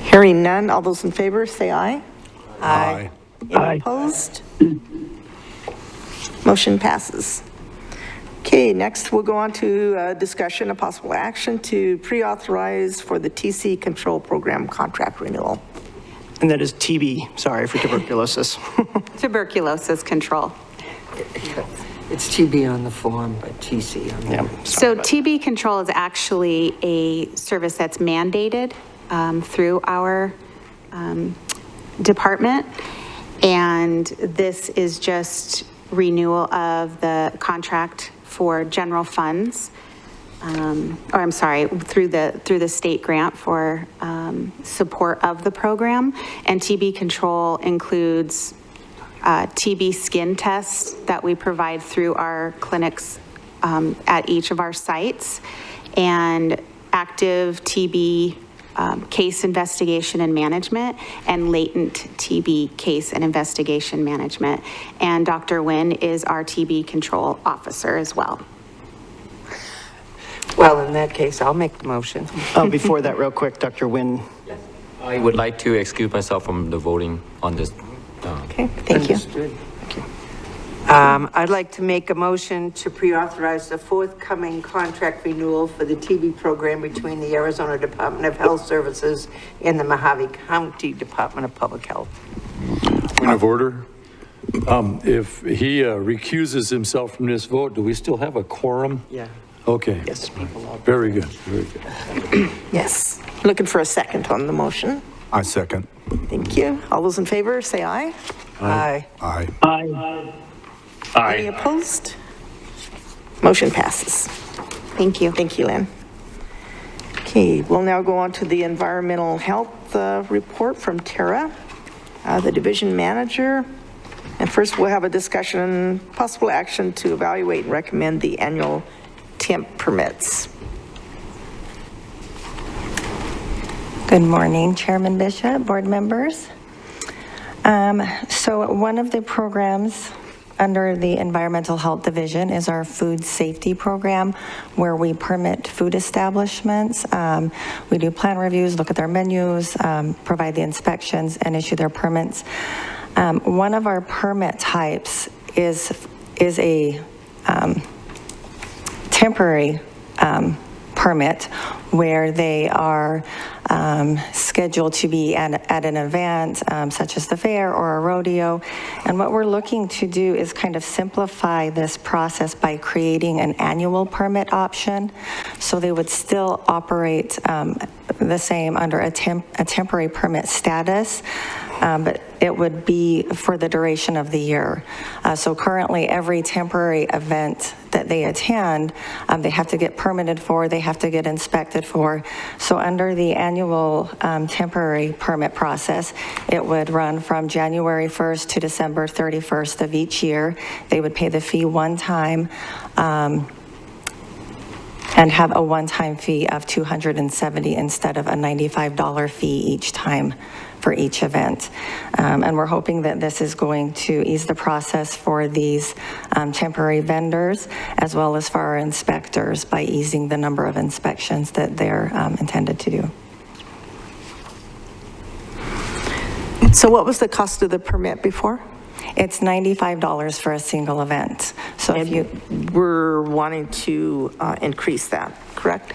Hearing none, all those in favor say aye. Aye. Any opposed? Motion passes. Okay, next we'll go on to discussion of possible action to pre-authorize for the TC Control Program contract renewal. And that is TB, sorry, for tuberculosis. Tuberculosis control. It's TB on the form, but TC on the... Yeah, So TB control is actually a service that's mandated through our department. And this is just renewal of the contract for general funds, through the state grant for support of the program. And TB control includes TB skin tests that we provide through our clinics at each of our sites, and active TB case investigation and management, and latent TB case and investigation management. And Dr. Nguyen is our TB control officer as well. Well, in that case, I'll make the motion. Oh, before that, real quick, Dr. Nguyen. I would like to excuse myself from the voting on this. Okay, thank you. I'd like to make a motion to pre-authorize the forthcoming contract renewal for the TB program between the Arizona Department of Health Services and the Mojave County Department of Public Health. Point of order. If he recuses himself from this vote, do we still have a quorum? Yeah. Okay. Yes, people all. Very good, very good. Yes. Looking for a second on the motion. I second. Thank you. All those in favor, say aye. Aye. Aye. Aye. Any opposed? Motion passes. Thank you. Thank you, Lynn. Okay, we'll now go on to the environmental health report from Tara, the division manager. And first, we'll have a discussion, possible action to evaluate and recommend the annual temp permits. Good morning, Chairman Bishop, board members. So one of the programs under the Environmental Health Division is our food safety program, where we permit food establishments. We do plan reviews, look at their menus, provide the inspections, and issue their permits. One of our permit types is a temporary permit where they are scheduled to be at an event such as the fair or a rodeo. And what we're looking to do is kind of simplify this process by creating an annual permit option. So they would still operate the same under a temporary permit status, but it would be for the duration of the year. So currently, every temporary event that they attend, they have to get permitted for, they have to get inspected for. So under the annual temporary permit process, it would run from January 1st to December 31st of each year. They would pay the fee one time and have a one-time fee of $270 instead of a $95 fee each time for each event. And we're hoping that this is going to ease the process for these temporary vendors, as well as for our inspectors, by easing the number of inspections that they're intended to do. So what was the cost of the permit before? It's $95 for a single event. So if you... We're wanting to increase that, correct?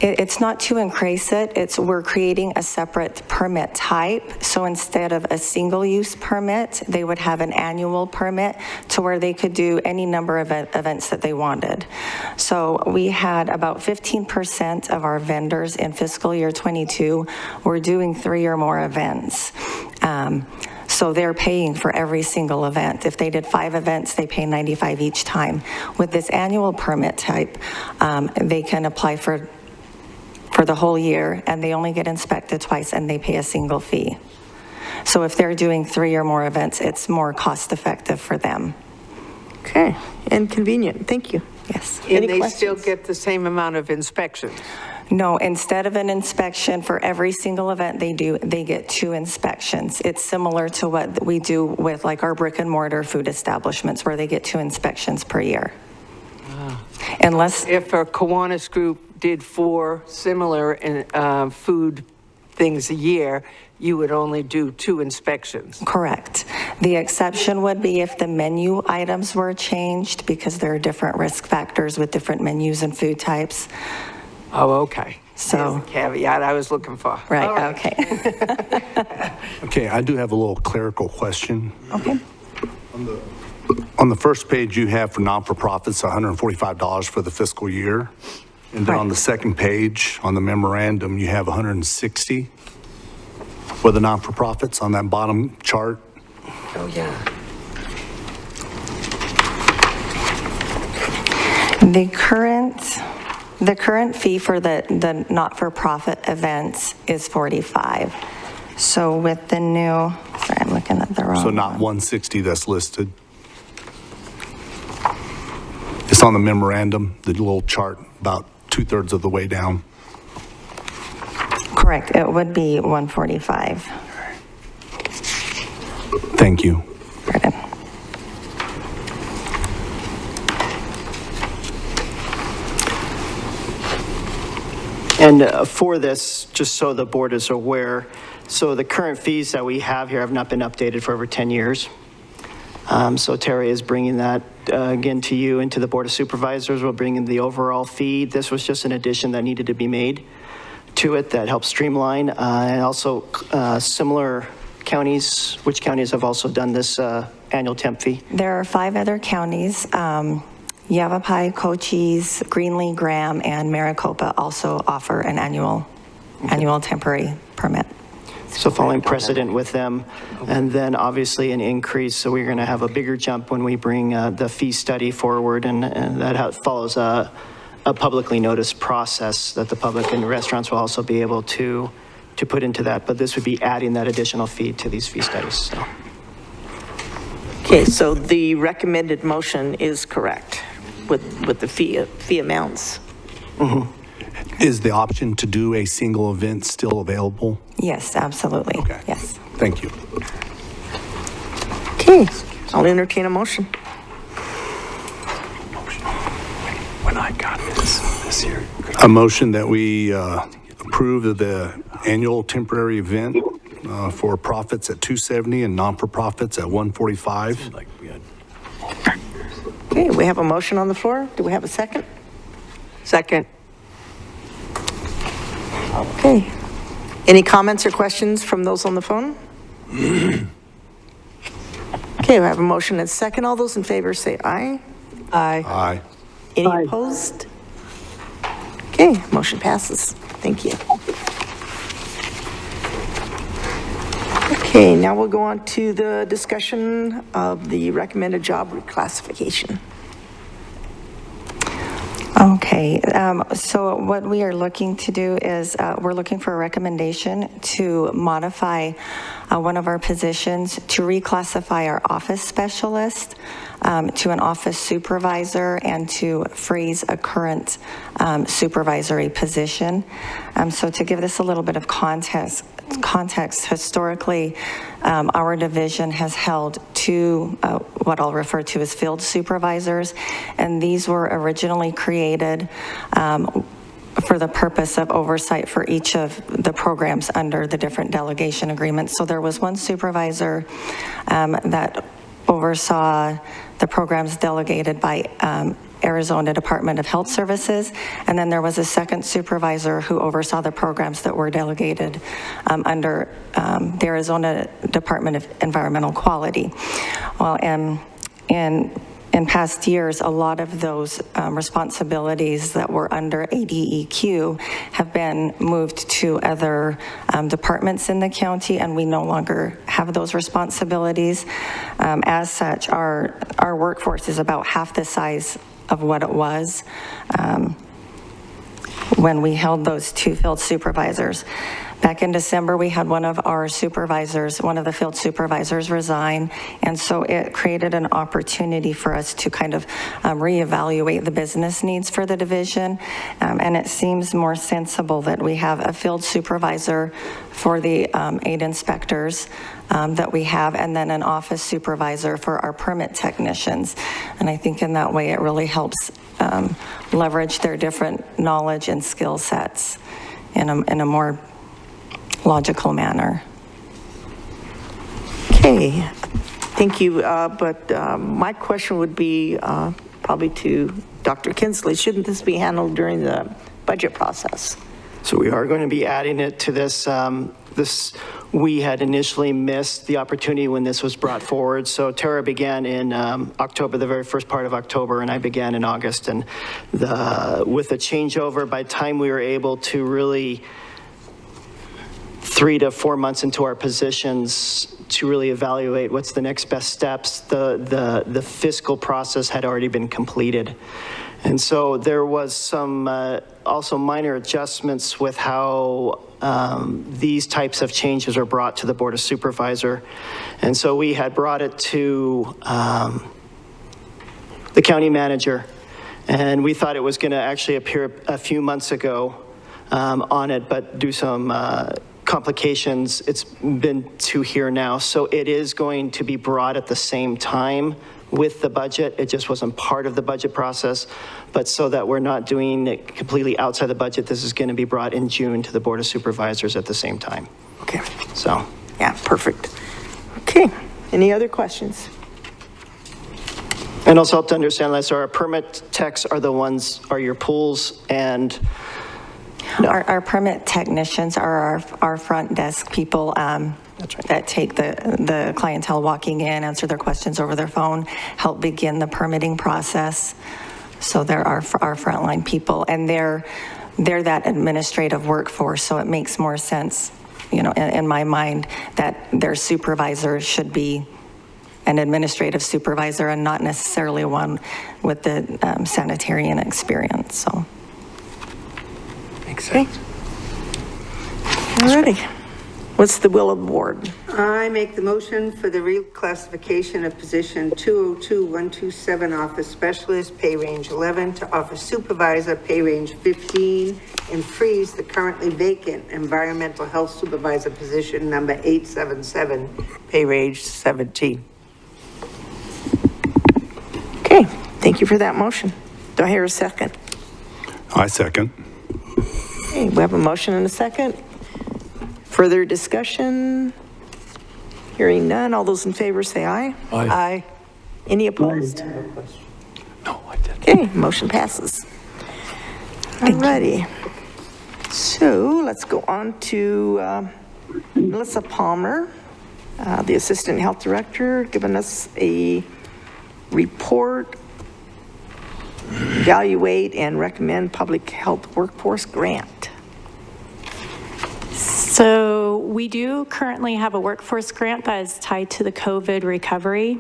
It's not to increase it, we're creating a separate permit type. So instead of a single-use permit, they would have an annual permit to where they could do any number of events that they wanted. So we had about 15% of our vendors in fiscal year 22 were doing 3 or more events. So they're paying for every single event. If they did 5 events, they pay $95 each time. With this annual permit type, they can apply for the whole year, and they only get inspected twice, and they pay a single fee. So if they're doing 3 or more events, it's more cost-effective for them. Okay, and convenient, thank you. Yes. And Any they questions? still get the same amount of inspections? No, instead of an inspection for every single event they do, they get 2 inspections. It's similar to what we do with like our brick and mortar food establishments, where they get 2 inspections per year. Unless... If a Kiwanis group did 4 similar food things a year, you would only do 2 inspections. Correct. The exception would be if the menu items were changed, because there are different risk factors with different menus and food types. Oh, okay. So... There's the caveat I was looking for. Right, All right. okay. Okay, I do have a little clerical question. Okay. On the first page, you have for non-for-profits, $145 for the fiscal year. And then on the second page, on the memorandum, you have $160 for the non-for-profits on that bottom chart. Oh, yeah. The current fee for the not-for-profit events is $45. So with the new, sorry, I'm looking at the wrong So not one. 160 that's listed. It's on the memorandum, the little chart about 2/3 of the way down. Correct, it would be 145. Thank you. Pardon. And for this, just so the board is aware, so the current fees that we have here have not been updated for over 10 years. So Terry is bringing that again to you and to the Board of Supervisors. We'll bring in the overall fee. This was just an addition that needed to be made to it that helps streamline. And also similar counties, which counties have also done this annual temp fee? There are 5 other counties. Yavapai, Cochise, Greenlee, Graham, and Maricopa also offer an annual temporary permit. So following precedent with them, and then obviously an increase. So we're going to have a bigger jump when we bring the fee study forward, and that follows a publicly noticed process that the public and restaurants will also be able to put into that. But this would be adding that additional fee to these fee studies. So. Okay, so the recommended motion is correct with the fee amounts. Mm-hmm. Is the option to do a single event still available? Yes, absolutely. Okay. Yes. Thank you. Okay, I'll entertain a motion. When I got this year. A motion that we approve of the annual temporary event for profits at 270 and non-for-profits at 145. Like we had. Okay, we have a motion on the floor. Do we have a second? Second. Okay. Any comments or questions from those on the phone? Okay, we have a motion and a second. All those in favor say aye. Aye. Aye. Any Aye. opposed? Okay, motion passes. Thank you. Okay, now we'll go on to the discussion of the recommended job reclassification. Okay, so what we are looking to do is we're looking for a recommendation to modify one of our positions to reclassify our office specialist to an office supervisor and to freeze a current supervisory position. So to give this a little bit of context, historically, our division has held 2, what I'll refer to as field supervisors, and these were originally created for the purpose of oversight for each of the programs under the different delegation agreements. So there was one supervisor that oversaw the programs delegated by Arizona Department of Health Services, and then there was a second supervisor who oversaw the programs that were delegated under the Arizona Department of Environmental Quality. Well, in past years, a lot of those responsibilities that were under ADEQ have been moved to other departments in the county, and we no longer have those responsibilities. As such, our workforce is about half the size of what it was when we held those 2 field supervisors. Back in December, we had one of our supervisors, one of the field supervisors resign, and so it created an opportunity for us to kind of reevaluate the business needs for the division, and it seems more sensible that we have a field supervisor for the 8 inspectors that we have, and then an office supervisor for our permit technicians. And I think in that way it really helps leverage their different knowledge and skill sets in a more logical manner. Okay, thank you. But my question would be probably to Dr. Kinsley. Shouldn't this be handled during the budget process? So we are going to be adding it to this. We had initially missed the opportunity when this was brought forward. So Tara began in October, the very first part of October, and I began in August. And with the changeover, by the time we were able to really 3 to 4 months into our positions to really evaluate what's the next best steps, the fiscal process had already been completed. And so there was some also minor adjustments with how these types of changes are brought to the Board of Supervisor. And so we had brought it to the county manager, and we thought it was going to actually appear a few months ago on it, but due some complications. It's been 2 here now, so it is going to be brought at the same time with the budget. It just wasn't part of the budget process, but so that we're not doing it completely outside the budget, this is going to be brought in June to the Board of Supervisors at the same time. Okay. So, Yeah, perfect. Okay, any other questions? and also help to understand that, so our permit techs are the ones, are your pools, and Our permit technicians are our front desk people that take the clientele walking in, answer their questions over their phone, help begin the permitting process. So they're our frontline people, and they're that administrative workforce, so it makes more sense, you know, in my mind, that their supervisor should be an administrative supervisor and not necessarily one with the sanitarian experience, so. Makes sense. All righty. What's the will of the board? I make the motion for the reclassification of position 202-127 office specialist, pay range 11, to office supervisor, pay range 15, and freeze the currently vacant environmental health supervisor position number 877, pay range 17. Okay, thank you for that motion. Do I hear a second? I second. Okay, we have a motion and a second. Further discussion? Hearing none, all those in favor say aye. Aye. Any opposed? No, I didn't. Okay, motion passes. All righty. So let's go on to Melissa Palmer, the Assistant Health Director, giving us a report, evaluate and recommend public health workforce grant. So we do currently have a workforce grant that is tied to the COVID recovery.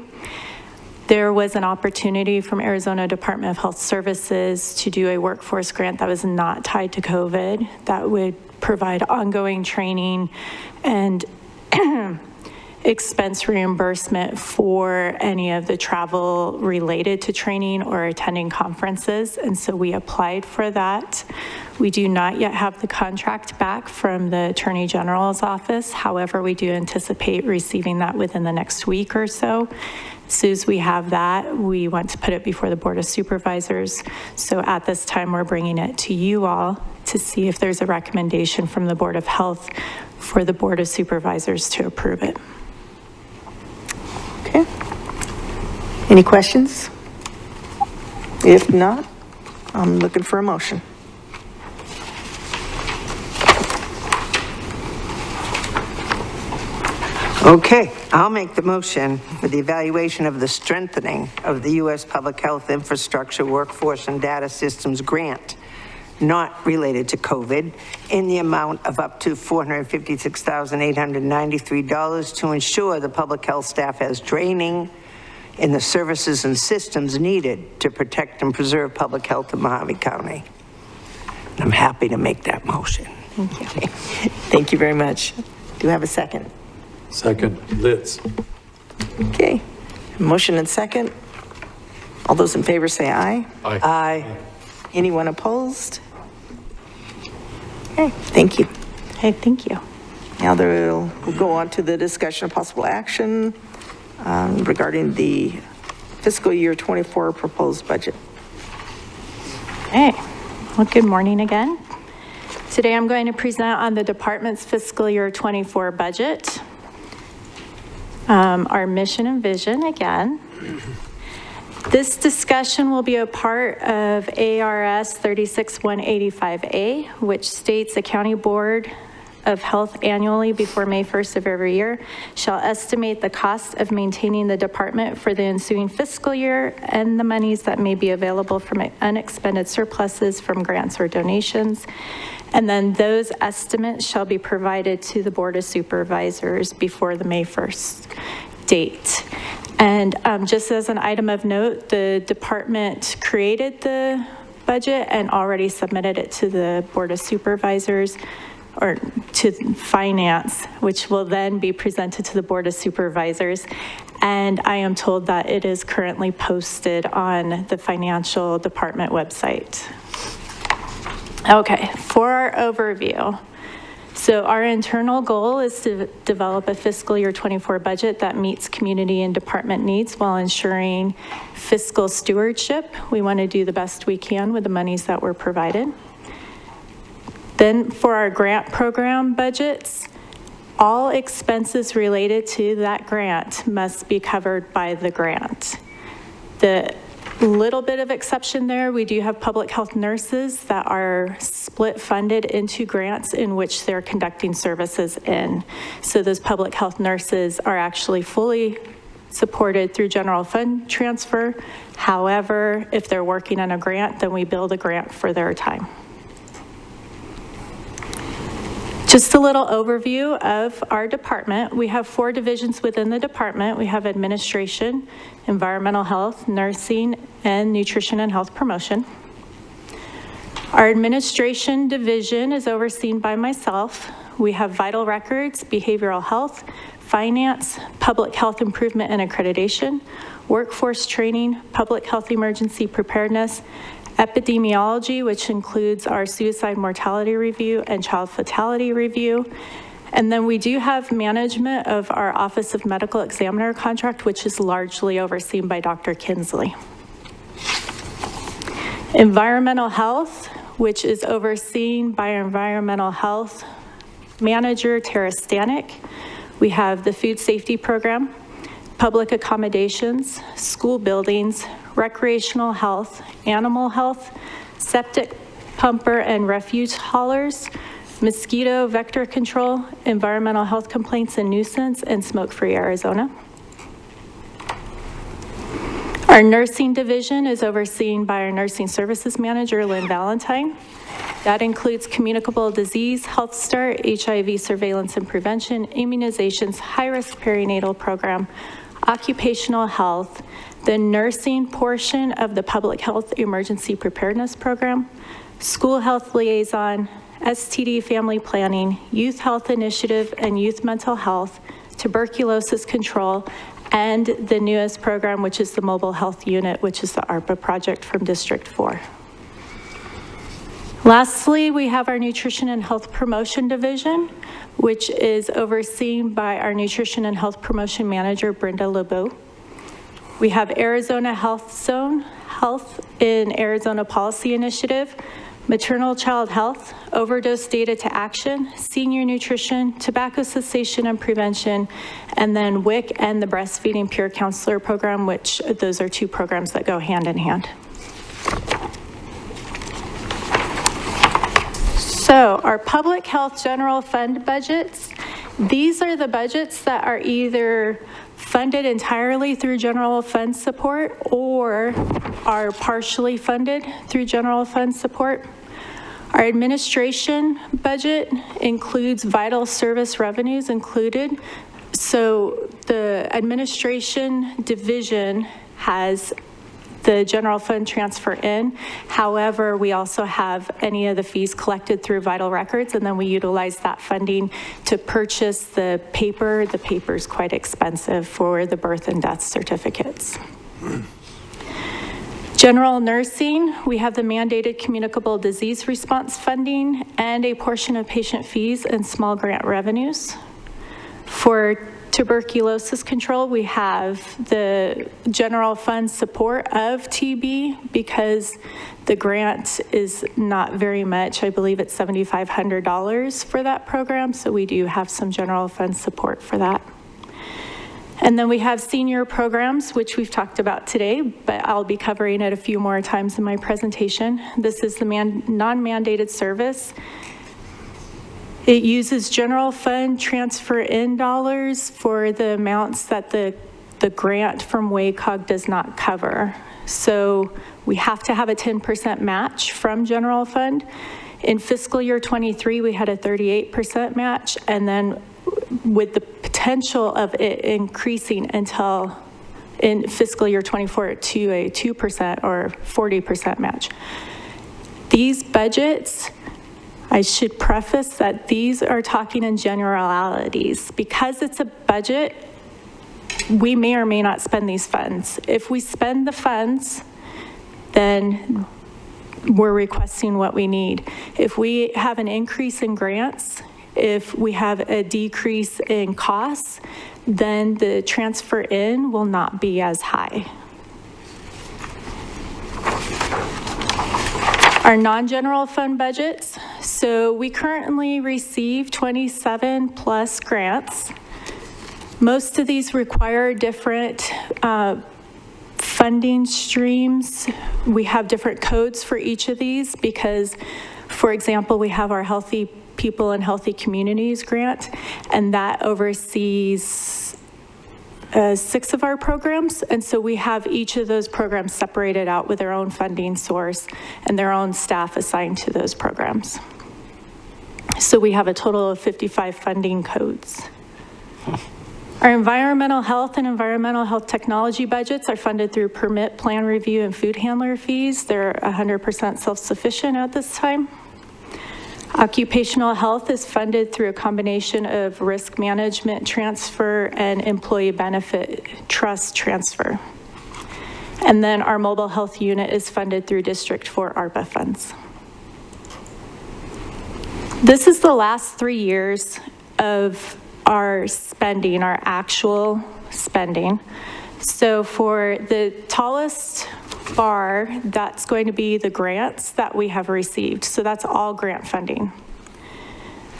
There was an opportunity from Arizona Department of Health Services to do a workforce grant that was not tied to COVID, that would provide ongoing training and expense reimbursement for any of the travel related to training or attending conferences. And so we applied for that. We do not yet have the contract back from the Attorney General's office. However, we do anticipate receiving that within the next week or so. As soon as we have that, we want to put it before the Board of Supervisors. So at this time, we're bringing it to you all to see if there's a recommendation from the Board of Health for the Board of Supervisors to approve it. Okay. Any questions? If not, I'm looking for a motion. Okay, I'll make the motion for the evaluation of the strengthening of the U.S. Public Health Infrastructure Workforce and Data Systems Grant, not related to COVID, in the amount of up to $456,893 to ensure the public health staff has training in the services and systems needed to protect and preserve public health in Mojave County. And I'm happy to make that motion. Thank you. Thank you very much. Do you have a second? Second, Litz. Okay. Motion and second. All those in favor say aye. Aye. Aye. Anyone opposed? Okay, thank you. Okay, thank you. Now we'll go on to the discussion of possible action regarding the fiscal year 24 proposed budget. Okay, well, good morning again. Today I'm going to present on the department's fiscal year 24 budget, our mission and vision again. This discussion will be a part of ARS 36185A, which states the County Board of Health annually before May 1st of every year shall estimate the cost of maintaining the department for the ensuing fiscal year and the monies that may be available from unexpended surpluses from grants or donations. And then those estimates shall be provided to the Board of Supervisors before the May 1st date. And just as an item of note, the department created the budget and already submitted it to the Board of Supervisors or to Finance, which will then be presented to the Board of Supervisors. And I am told that it is currently posted on the Financial Department website. Okay, for our overview, So our internal goal is to develop a fiscal year 24 budget that meets community and department needs while ensuring fiscal stewardship. We want to do the best we can with the monies that were provided. Then for our grant program budgets, all expenses related to that grant must be covered by the grant. The little bit of exception there, we do have public health nurses that are split funded into grants in which they're conducting services in. So those public health nurses are actually fully supported through general fund transfer. However, if they're working on a grant, then we bill the grant for their time. Just a little overview of our department. We have 4 divisions within the department. We have administration, environmental health, nursing, and nutrition and health promotion. Our administration division is overseen by myself. We have vital records, behavioral health, finance, public health improvement and accreditation, workforce training, public health emergency preparedness, epidemiology, which includes our suicide mortality review and child fatality review. And then we do have management of our Office of Medical Examiner contract, which is largely overseen by Dr. Kinsley. Environmental health, which is overseen by our environmental health manager, Tara Stanek. We have the food safety program, public accommodations, school buildings, recreational health, animal health, septic pumper and refuge haulers, mosquito vector control, environmental health complaints and nuisance, and smoke-free Arizona. Our nursing division is overseen by our nursing services manager, Lynn Valentine. That includes communicable disease, Health Start, HIV surveillance and prevention, immunizations, high-risk perinatal program, occupational health, the nursing portion of the public health emergency preparedness program, school health liaison, STD family planning, youth health initiative and youth mental health, tuberculosis control, and the newest program, which is the mobile health unit, which is the ARPA project from District 4. Lastly, we have our nutrition and health promotion division, which is overseen by our nutrition and health promotion manager, Brenda LeBeau. We have Arizona Health Zone, Health in Arizona Policy Initiative, Maternal Child Health, Overdose Data to Action, Senior Nutrition, Tobacco Cessation and Prevention, and then WIC and the Breastfeeding Peer Counselor Program, which those are 2 programs that go hand in hand. So our public health general fund budgets, these are the budgets that are either funded entirely through general fund support or are partially funded through general fund support. Our administration budget includes vital service revenues included. So the administration division has the general fund transfer in. However, we also have any of the fees collected through vital records, and then we utilize that funding to purchase the paper. The paper is quite expensive for the birth and death certificates. General nursing, we have the mandated communicable disease response funding and a portion of patient fees and small grant revenues. For tuberculosis control, we have the general fund support of TB because the grant is not very much. I believe it's $7,500 for that program, so we do have some general fund support for that. And then we have senior programs, which we've talked about today, but I'll be covering it a few more times in my presentation. This is the non-mandated service. It uses general fund transfer in dollars for the amounts that the grant from WACOG does not cover. So we have to have a 10% match from general fund. In fiscal year 23, we had a 38% match, and then with the potential of it increasing until in fiscal year 24 to a 2% or 40% match. These budgets, I should preface that these are talking in generalities. Because it's a budget, we may or may not spend these funds. If we spend the funds, then we're requesting what we need. If we have an increase in grants If we have a decrease in costs, then the transfer in will not be as high. Our non-general fund budgets. So we currently receive 27 plus grants. Most of these require different funding streams. We have different codes for each of these because, for example, we have our Healthy People and Healthy Communities grant, and that oversees 6 of our programs. And so we have each of those programs separated out with their own funding source and their own staff assigned to those programs. So we have a total of 55 funding codes. Our environmental health and environmental health technology budgets are funded through permit, plan review, and food handler fees. They're 100% self-sufficient at this time. Occupational health is funded through a combination of risk management transfer and employee benefit trust transfer. And then our mobile health unit is funded through District 4 ARPA funds. This is the last 3 years of our spending, our actual spending. So for the tallest bar, that's going to be the grants that we have received. So that's all grant funding.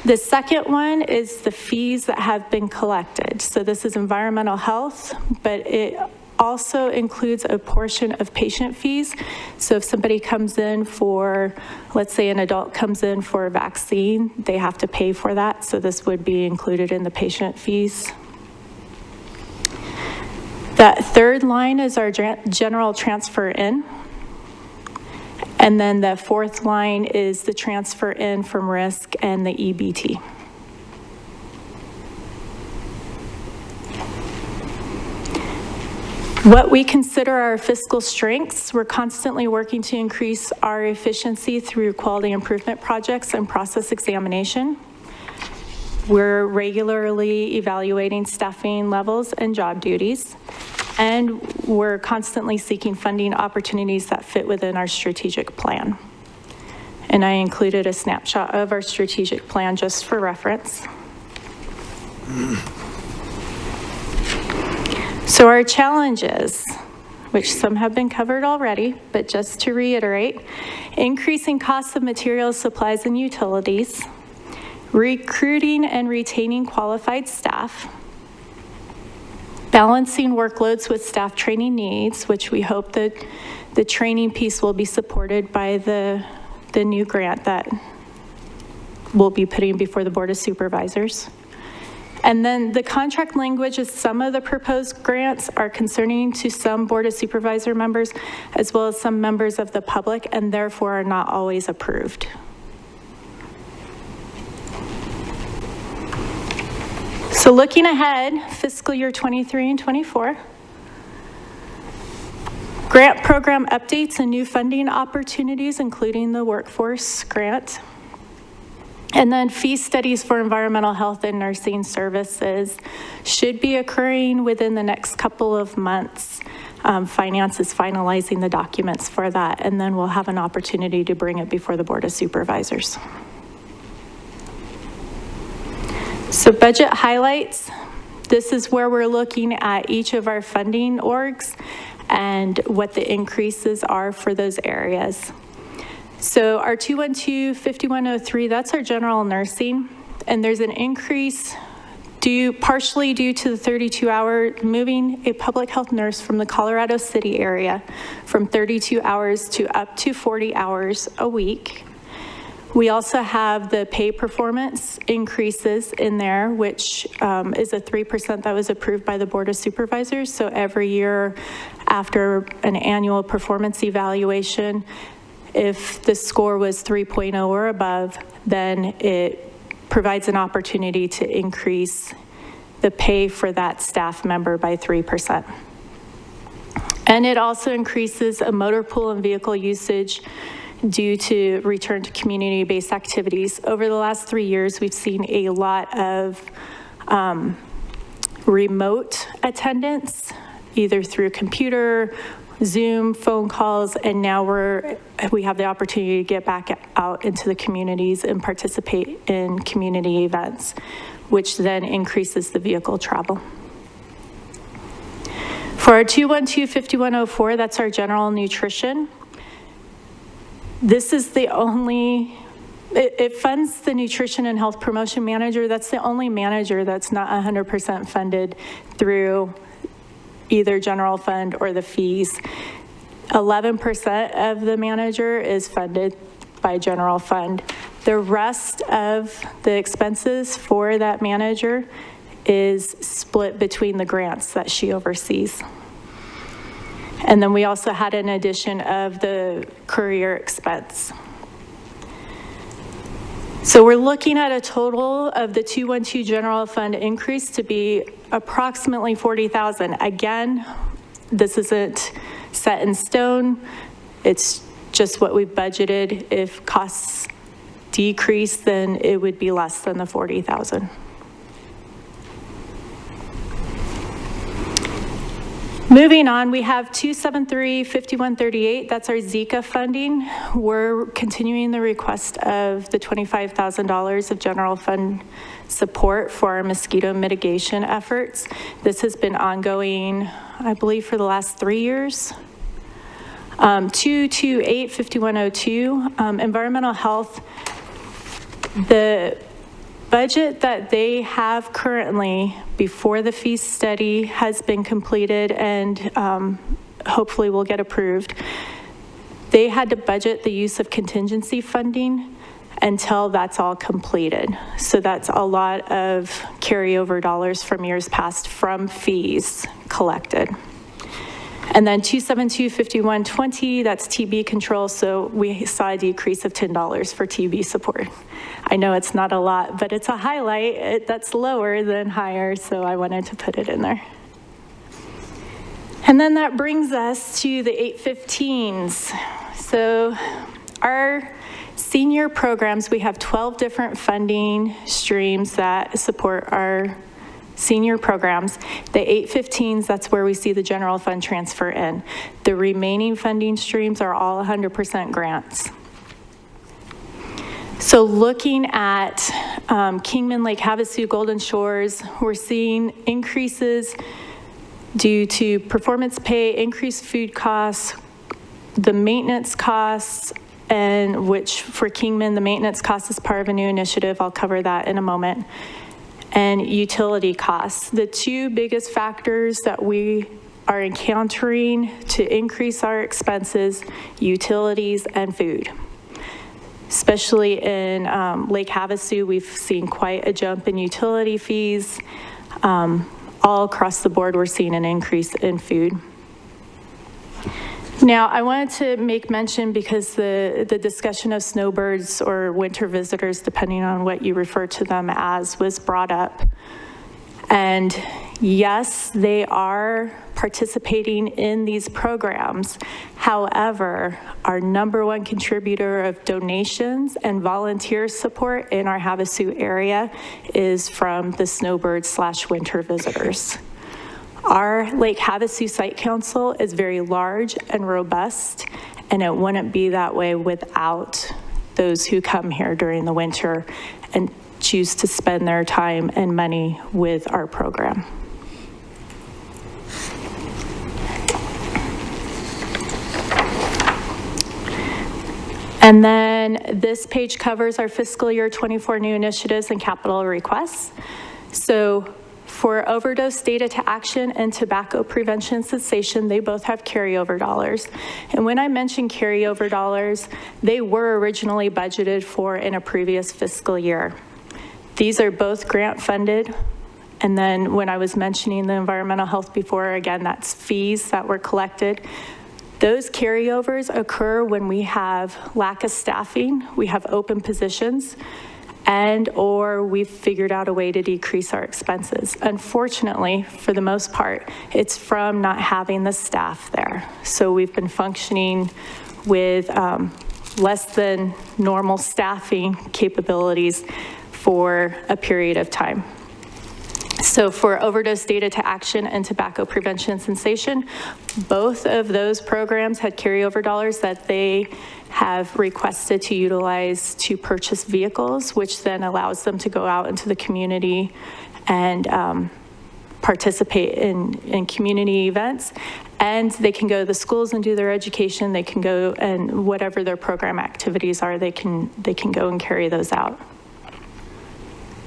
The second one is the fees that have been collected. So this is environmental health, but it also includes a portion of patient fees. So if somebody comes in for, let's say an adult comes in for a vaccine, they have to pay for that. So this would be included in the patient fees. That third line is our general transfer in. And then the fourth line is the transfer in from risk and the EBT. What we consider our fiscal strengths, we're constantly working to increase our efficiency through quality improvement projects and process examination. We're regularly evaluating staffing levels and job duties, and we're constantly seeking funding opportunities that fit within our strategic plan. And I included a snapshot of our strategic plan just for reference. So our challenges, which some have been covered already, but just to reiterate, increasing costs of materials, supplies, and utilities, recruiting and retaining qualified staff, balancing workloads with staff training needs, which we hope that the training piece will be supported by the new grant that we'll be putting before the Board of Supervisors. And then the contract language of some of the proposed grants are concerning to some Board of Supervisor members, as well as some members of the public, and therefore are not always approved. So looking ahead, fiscal year 23 and 24, grant program updates and new funding opportunities, including the workforce grant. And then fee studies for environmental health and nursing services should be occurring within the next couple of months. Finance is finalizing the documents for that, and then we'll have an opportunity to bring it before the Board of Supervisors. So budget highlights, this is where we're looking at each of our funding orgs and what the increases are for those areas. So our 212-5103, that's our general nursing, and there's an increase partially due to the 32-hour, moving a public health nurse from the Colorado City area from 32 hours to up to 40 hours a week. We also have the pay performance increases in there, which is a 3% that was approved by the Board of Supervisors. So every year after an annual performance evaluation, if the score was 3.0 or above, then it provides an opportunity to increase the pay for that staff member by 3%. And it also increases a motor pool and vehicle usage due to return to community-based activities. Over the last 3 years, we've seen a lot of remote attendance, either through computer, Zoom, phone calls, and now we have the opportunity to get back out into the communities and participate in community events, which then increases the vehicle travel. For our 212-5104, that's our general nutrition. This is the only, it funds the nutrition and health promotion manager. That's the only manager that's not 100% funded through either general fund or the fees. 11% of the manager is funded by general fund. The rest of the expenses for that manager is split between the grants that she oversees. And then we also had an addition of the courier expense. So we're looking at a total of the 212 general fund increase to be approximately $40,000. Again, this isn't set in stone. It's just what we've budgeted. If costs decrease, then it would be less than the $40,000. Moving on, we have 273-5138, that's our Zika funding. We're continuing the request of the $25,000 of general fund support for our mosquito mitigation efforts. This has been ongoing, I believe, for the last 3 years. 228-5102, environmental health. The budget that they have currently before the fee study has been completed and hopefully will get approved. They had to budget the use of contingency funding until that's all completed. So that's a lot of carryover dollars from years past from fees collected. And then 272-5120, that's TB control. So we saw a decrease of $10 for TB support. I know it's not a lot, but it's a highlight. That's lower than higher, so I wanted to put it in there. And then that brings us to the 815s. So our senior programs, we have 12 different funding streams that support our senior programs. The 815s, that's where we see the general fund transfer in. The remaining funding streams are all 100% grants. So looking at Kingman, Lake Havasu, Golden Shores, we're seeing increases due to performance pay, increased food costs, the maintenance costs, and which for Kingman, the maintenance cost is part of a new initiative. I'll cover that in a moment. And utility costs. The two biggest factors that we are encountering to increase our expenses, utilities and food. Especially in Lake Havasu, we've seen quite a jump in utility fees. All across the board, we're seeing an increase in food. Now, I wanted to make mention because the discussion of snowbirds or winter visitors, depending on what you refer to them as, was brought up. And yes, they are participating in these programs. However, our #1 contributor of donations and volunteer support in our Havasu area is from the snowbird/winter visitors. Our Lake Havasu Site Council is very large and robust, and it wouldn't be that way without those who come here during the winter and choose to spend their time and money with our program. And then this page covers our fiscal year 24 new initiatives and capital requests. So for overdose data to action and tobacco prevention cessation, they both have carryover dollars. And when I mention carryover dollars, they were originally budgeted for in a previous fiscal year. These are both grant funded. And then when I was mentioning the environmental health before, again, that's fees that were collected. Those carryovers occur when we have lack of staffing, we have open positions, and or we've figured out a way to decrease our expenses. Unfortunately, for the most part, it's from not having the staff there. So we've been functioning with less than normal staffing capabilities for a period of time. So for overdose data to action and tobacco prevention and cessation, both of those programs had carryover dollars that they have requested to utilize to purchase vehicles, which then allows them to go out into the community and participate in community events. And they can go to the schools and do their education. They can go and whatever their program activities are, they can go and carry those out.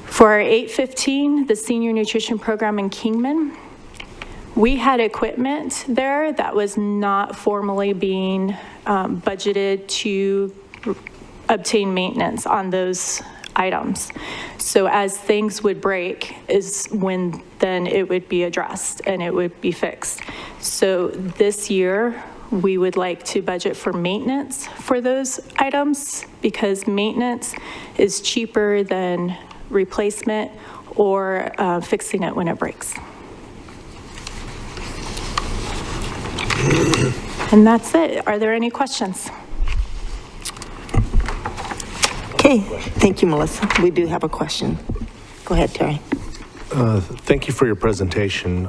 For our 815, the senior nutrition program in Kingman, we had equipment there that was not formally being budgeted to obtain maintenance on those items. So as things would break is when then it would be addressed and it would be fixed. So this year, we would like to budget for maintenance for those items because maintenance is cheaper than replacement or fixing it when it breaks. And that's it. Are there any questions? Okay, thank you, Melissa. We do have a question. Go ahead, Terry. Thank you for your presentation.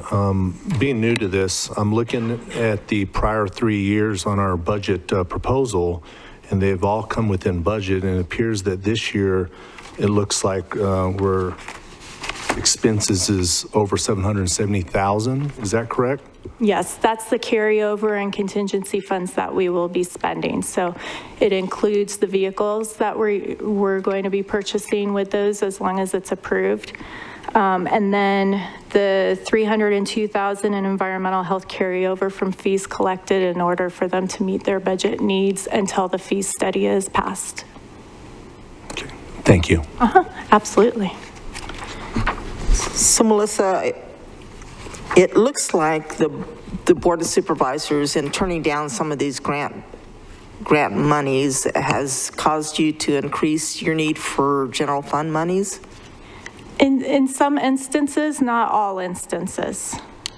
Being new to this, I'm looking at the prior 3 years on our budget proposal, and they've all come within budget, and it appears that this year it looks like we're expenses is over $770,000. Is that correct? Yes, that's the carryover and contingency funds that we will be spending. So it includes the vehicles that we're going to be purchasing with those as long as it's approved. And then the $302,000 in environmental health carryover from fees collected in order for them to meet their budget needs until the fee study is passed. Okay. Thank you. Absolutely. So Melissa, it looks like the Board of Supervisors in turning down some of these grant monies has caused you to increase your need for general fund monies? In some instances, not all instances.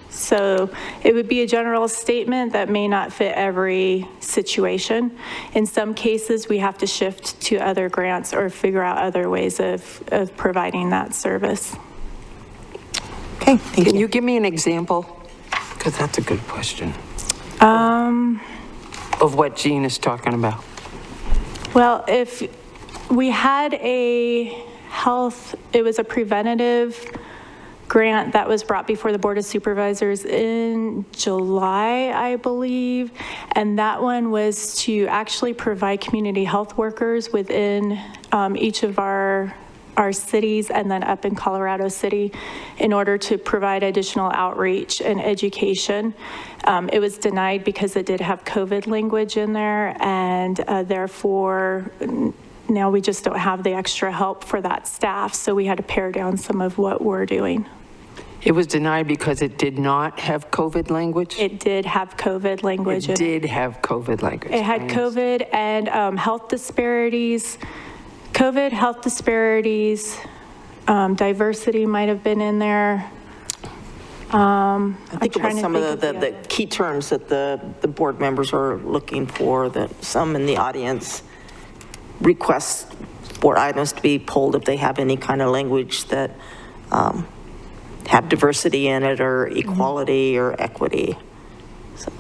So it would be a general statement that may not fit every situation. In some cases, we have to shift to other grants or figure out other ways of providing that service. Okay, thank you. Can you give me an example? Because that's a good question. Of what Jean is talking about. Well, if we had it was a preventative grant that was brought before the Board of Supervisors in July, I believe. And that one was to actually provide community health workers within each of our cities and then up in Colorado City in order to provide additional outreach and education. It was denied because it did have COVID language in there, and therefore now we just don't have the extra help for that staff, so we had to pare down some of what we're doing. It was denied because it did not have COVID language? It did have COVID language. It did have COVID language. It had COVID and health disparities. COVID, health disparities, diversity might have been in there. I think it was some of the key terms that the board members are looking for, that some in the audience request board items to be pulled if they have any kind of language that have diversity in it or equality or equity. So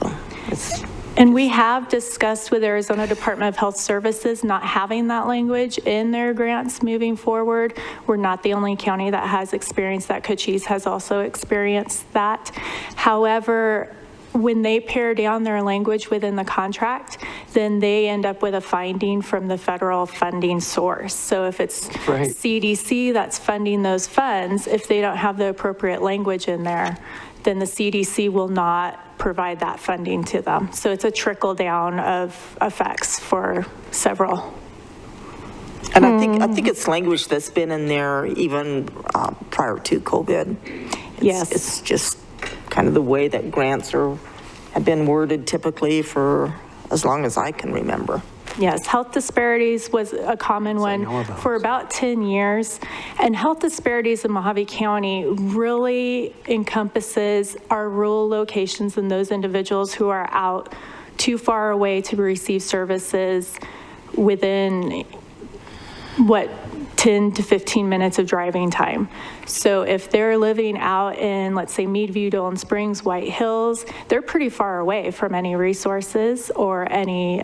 it's... And we have discussed with Arizona Department of Health Services not having that language in their grants moving forward. We're not the only county that has experienced that. Cochise has also experienced that. However, when they pare down their language within the contract, then they end up with a finding from the federal funding source. So if it's CDC that's funding those funds, if they don't have the appropriate language in there, then the CDC will not provide that funding to them. So it's a trickle down of effects for several. And I think it's language that's been in there even prior to COVID. It's just kind of the way that grants have been worded typically for as long as I can remember. Yes, health disparities was a common one for about 10 years. And health disparities in Mojave County really encompasses our rural locations and those individuals who are out too far away to receive services within, 10 10 to 15 minutes of driving time. So if they're living out in, let's say, Meadview, Dolan Springs, White Hills, they're pretty far away from any resources or any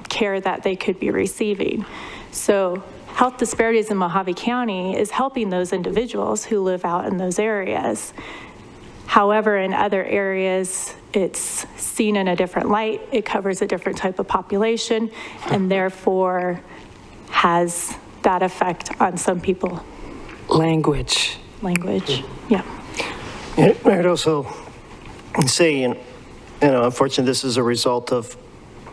care that they could be receiving. So health disparities in Mojave County is helping those individuals who live out in those areas. However, in other areas, it's seen in a different light. It covers a different type of population and therefore has that effect on some people. Language. Yeah. I'd also say, unfortunately, this is a result of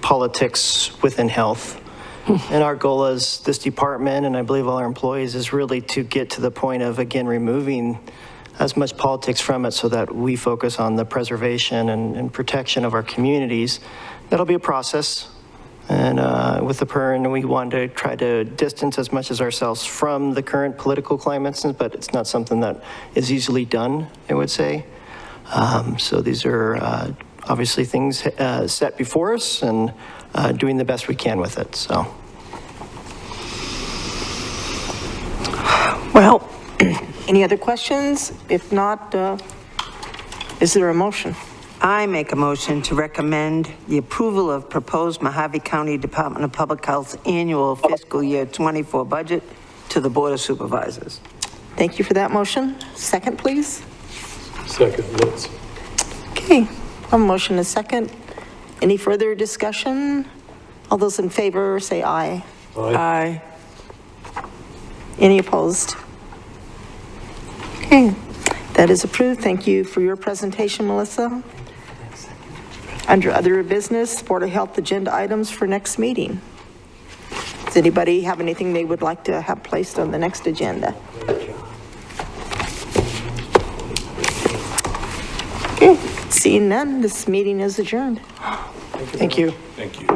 politics within health. And our goal as this department, and I believe all our employees, is really to get to the point of, again, removing as much politics from it so that we focus on the preservation and protection of our communities. That'll be a process. And with the PERN, we want to try to distance as much as ourselves from the current political climates, but it's not something that is easily done, I would say. So these are obviously things set before us and doing the best we can with it, so. Well, any other questions? If not, is there a motion? I make a motion to recommend the approval of proposed Mojave County Department of Public Health's annual fiscal year 24 budget to the Board of Supervisors. Thank you for that motion. Second, please. Second, Litz. Okay, a motion is second. Any further discussion? All those in favor say aye. Aye. Any opposed? Okay, that is approved. Thank you for your presentation, Melissa. Under other business, Board of Health agenda items for next meeting. Does anybody have anything they would like to have placed on the next agenda? Okay, seeing none, this meeting is adjourned. Thank you. Thank you.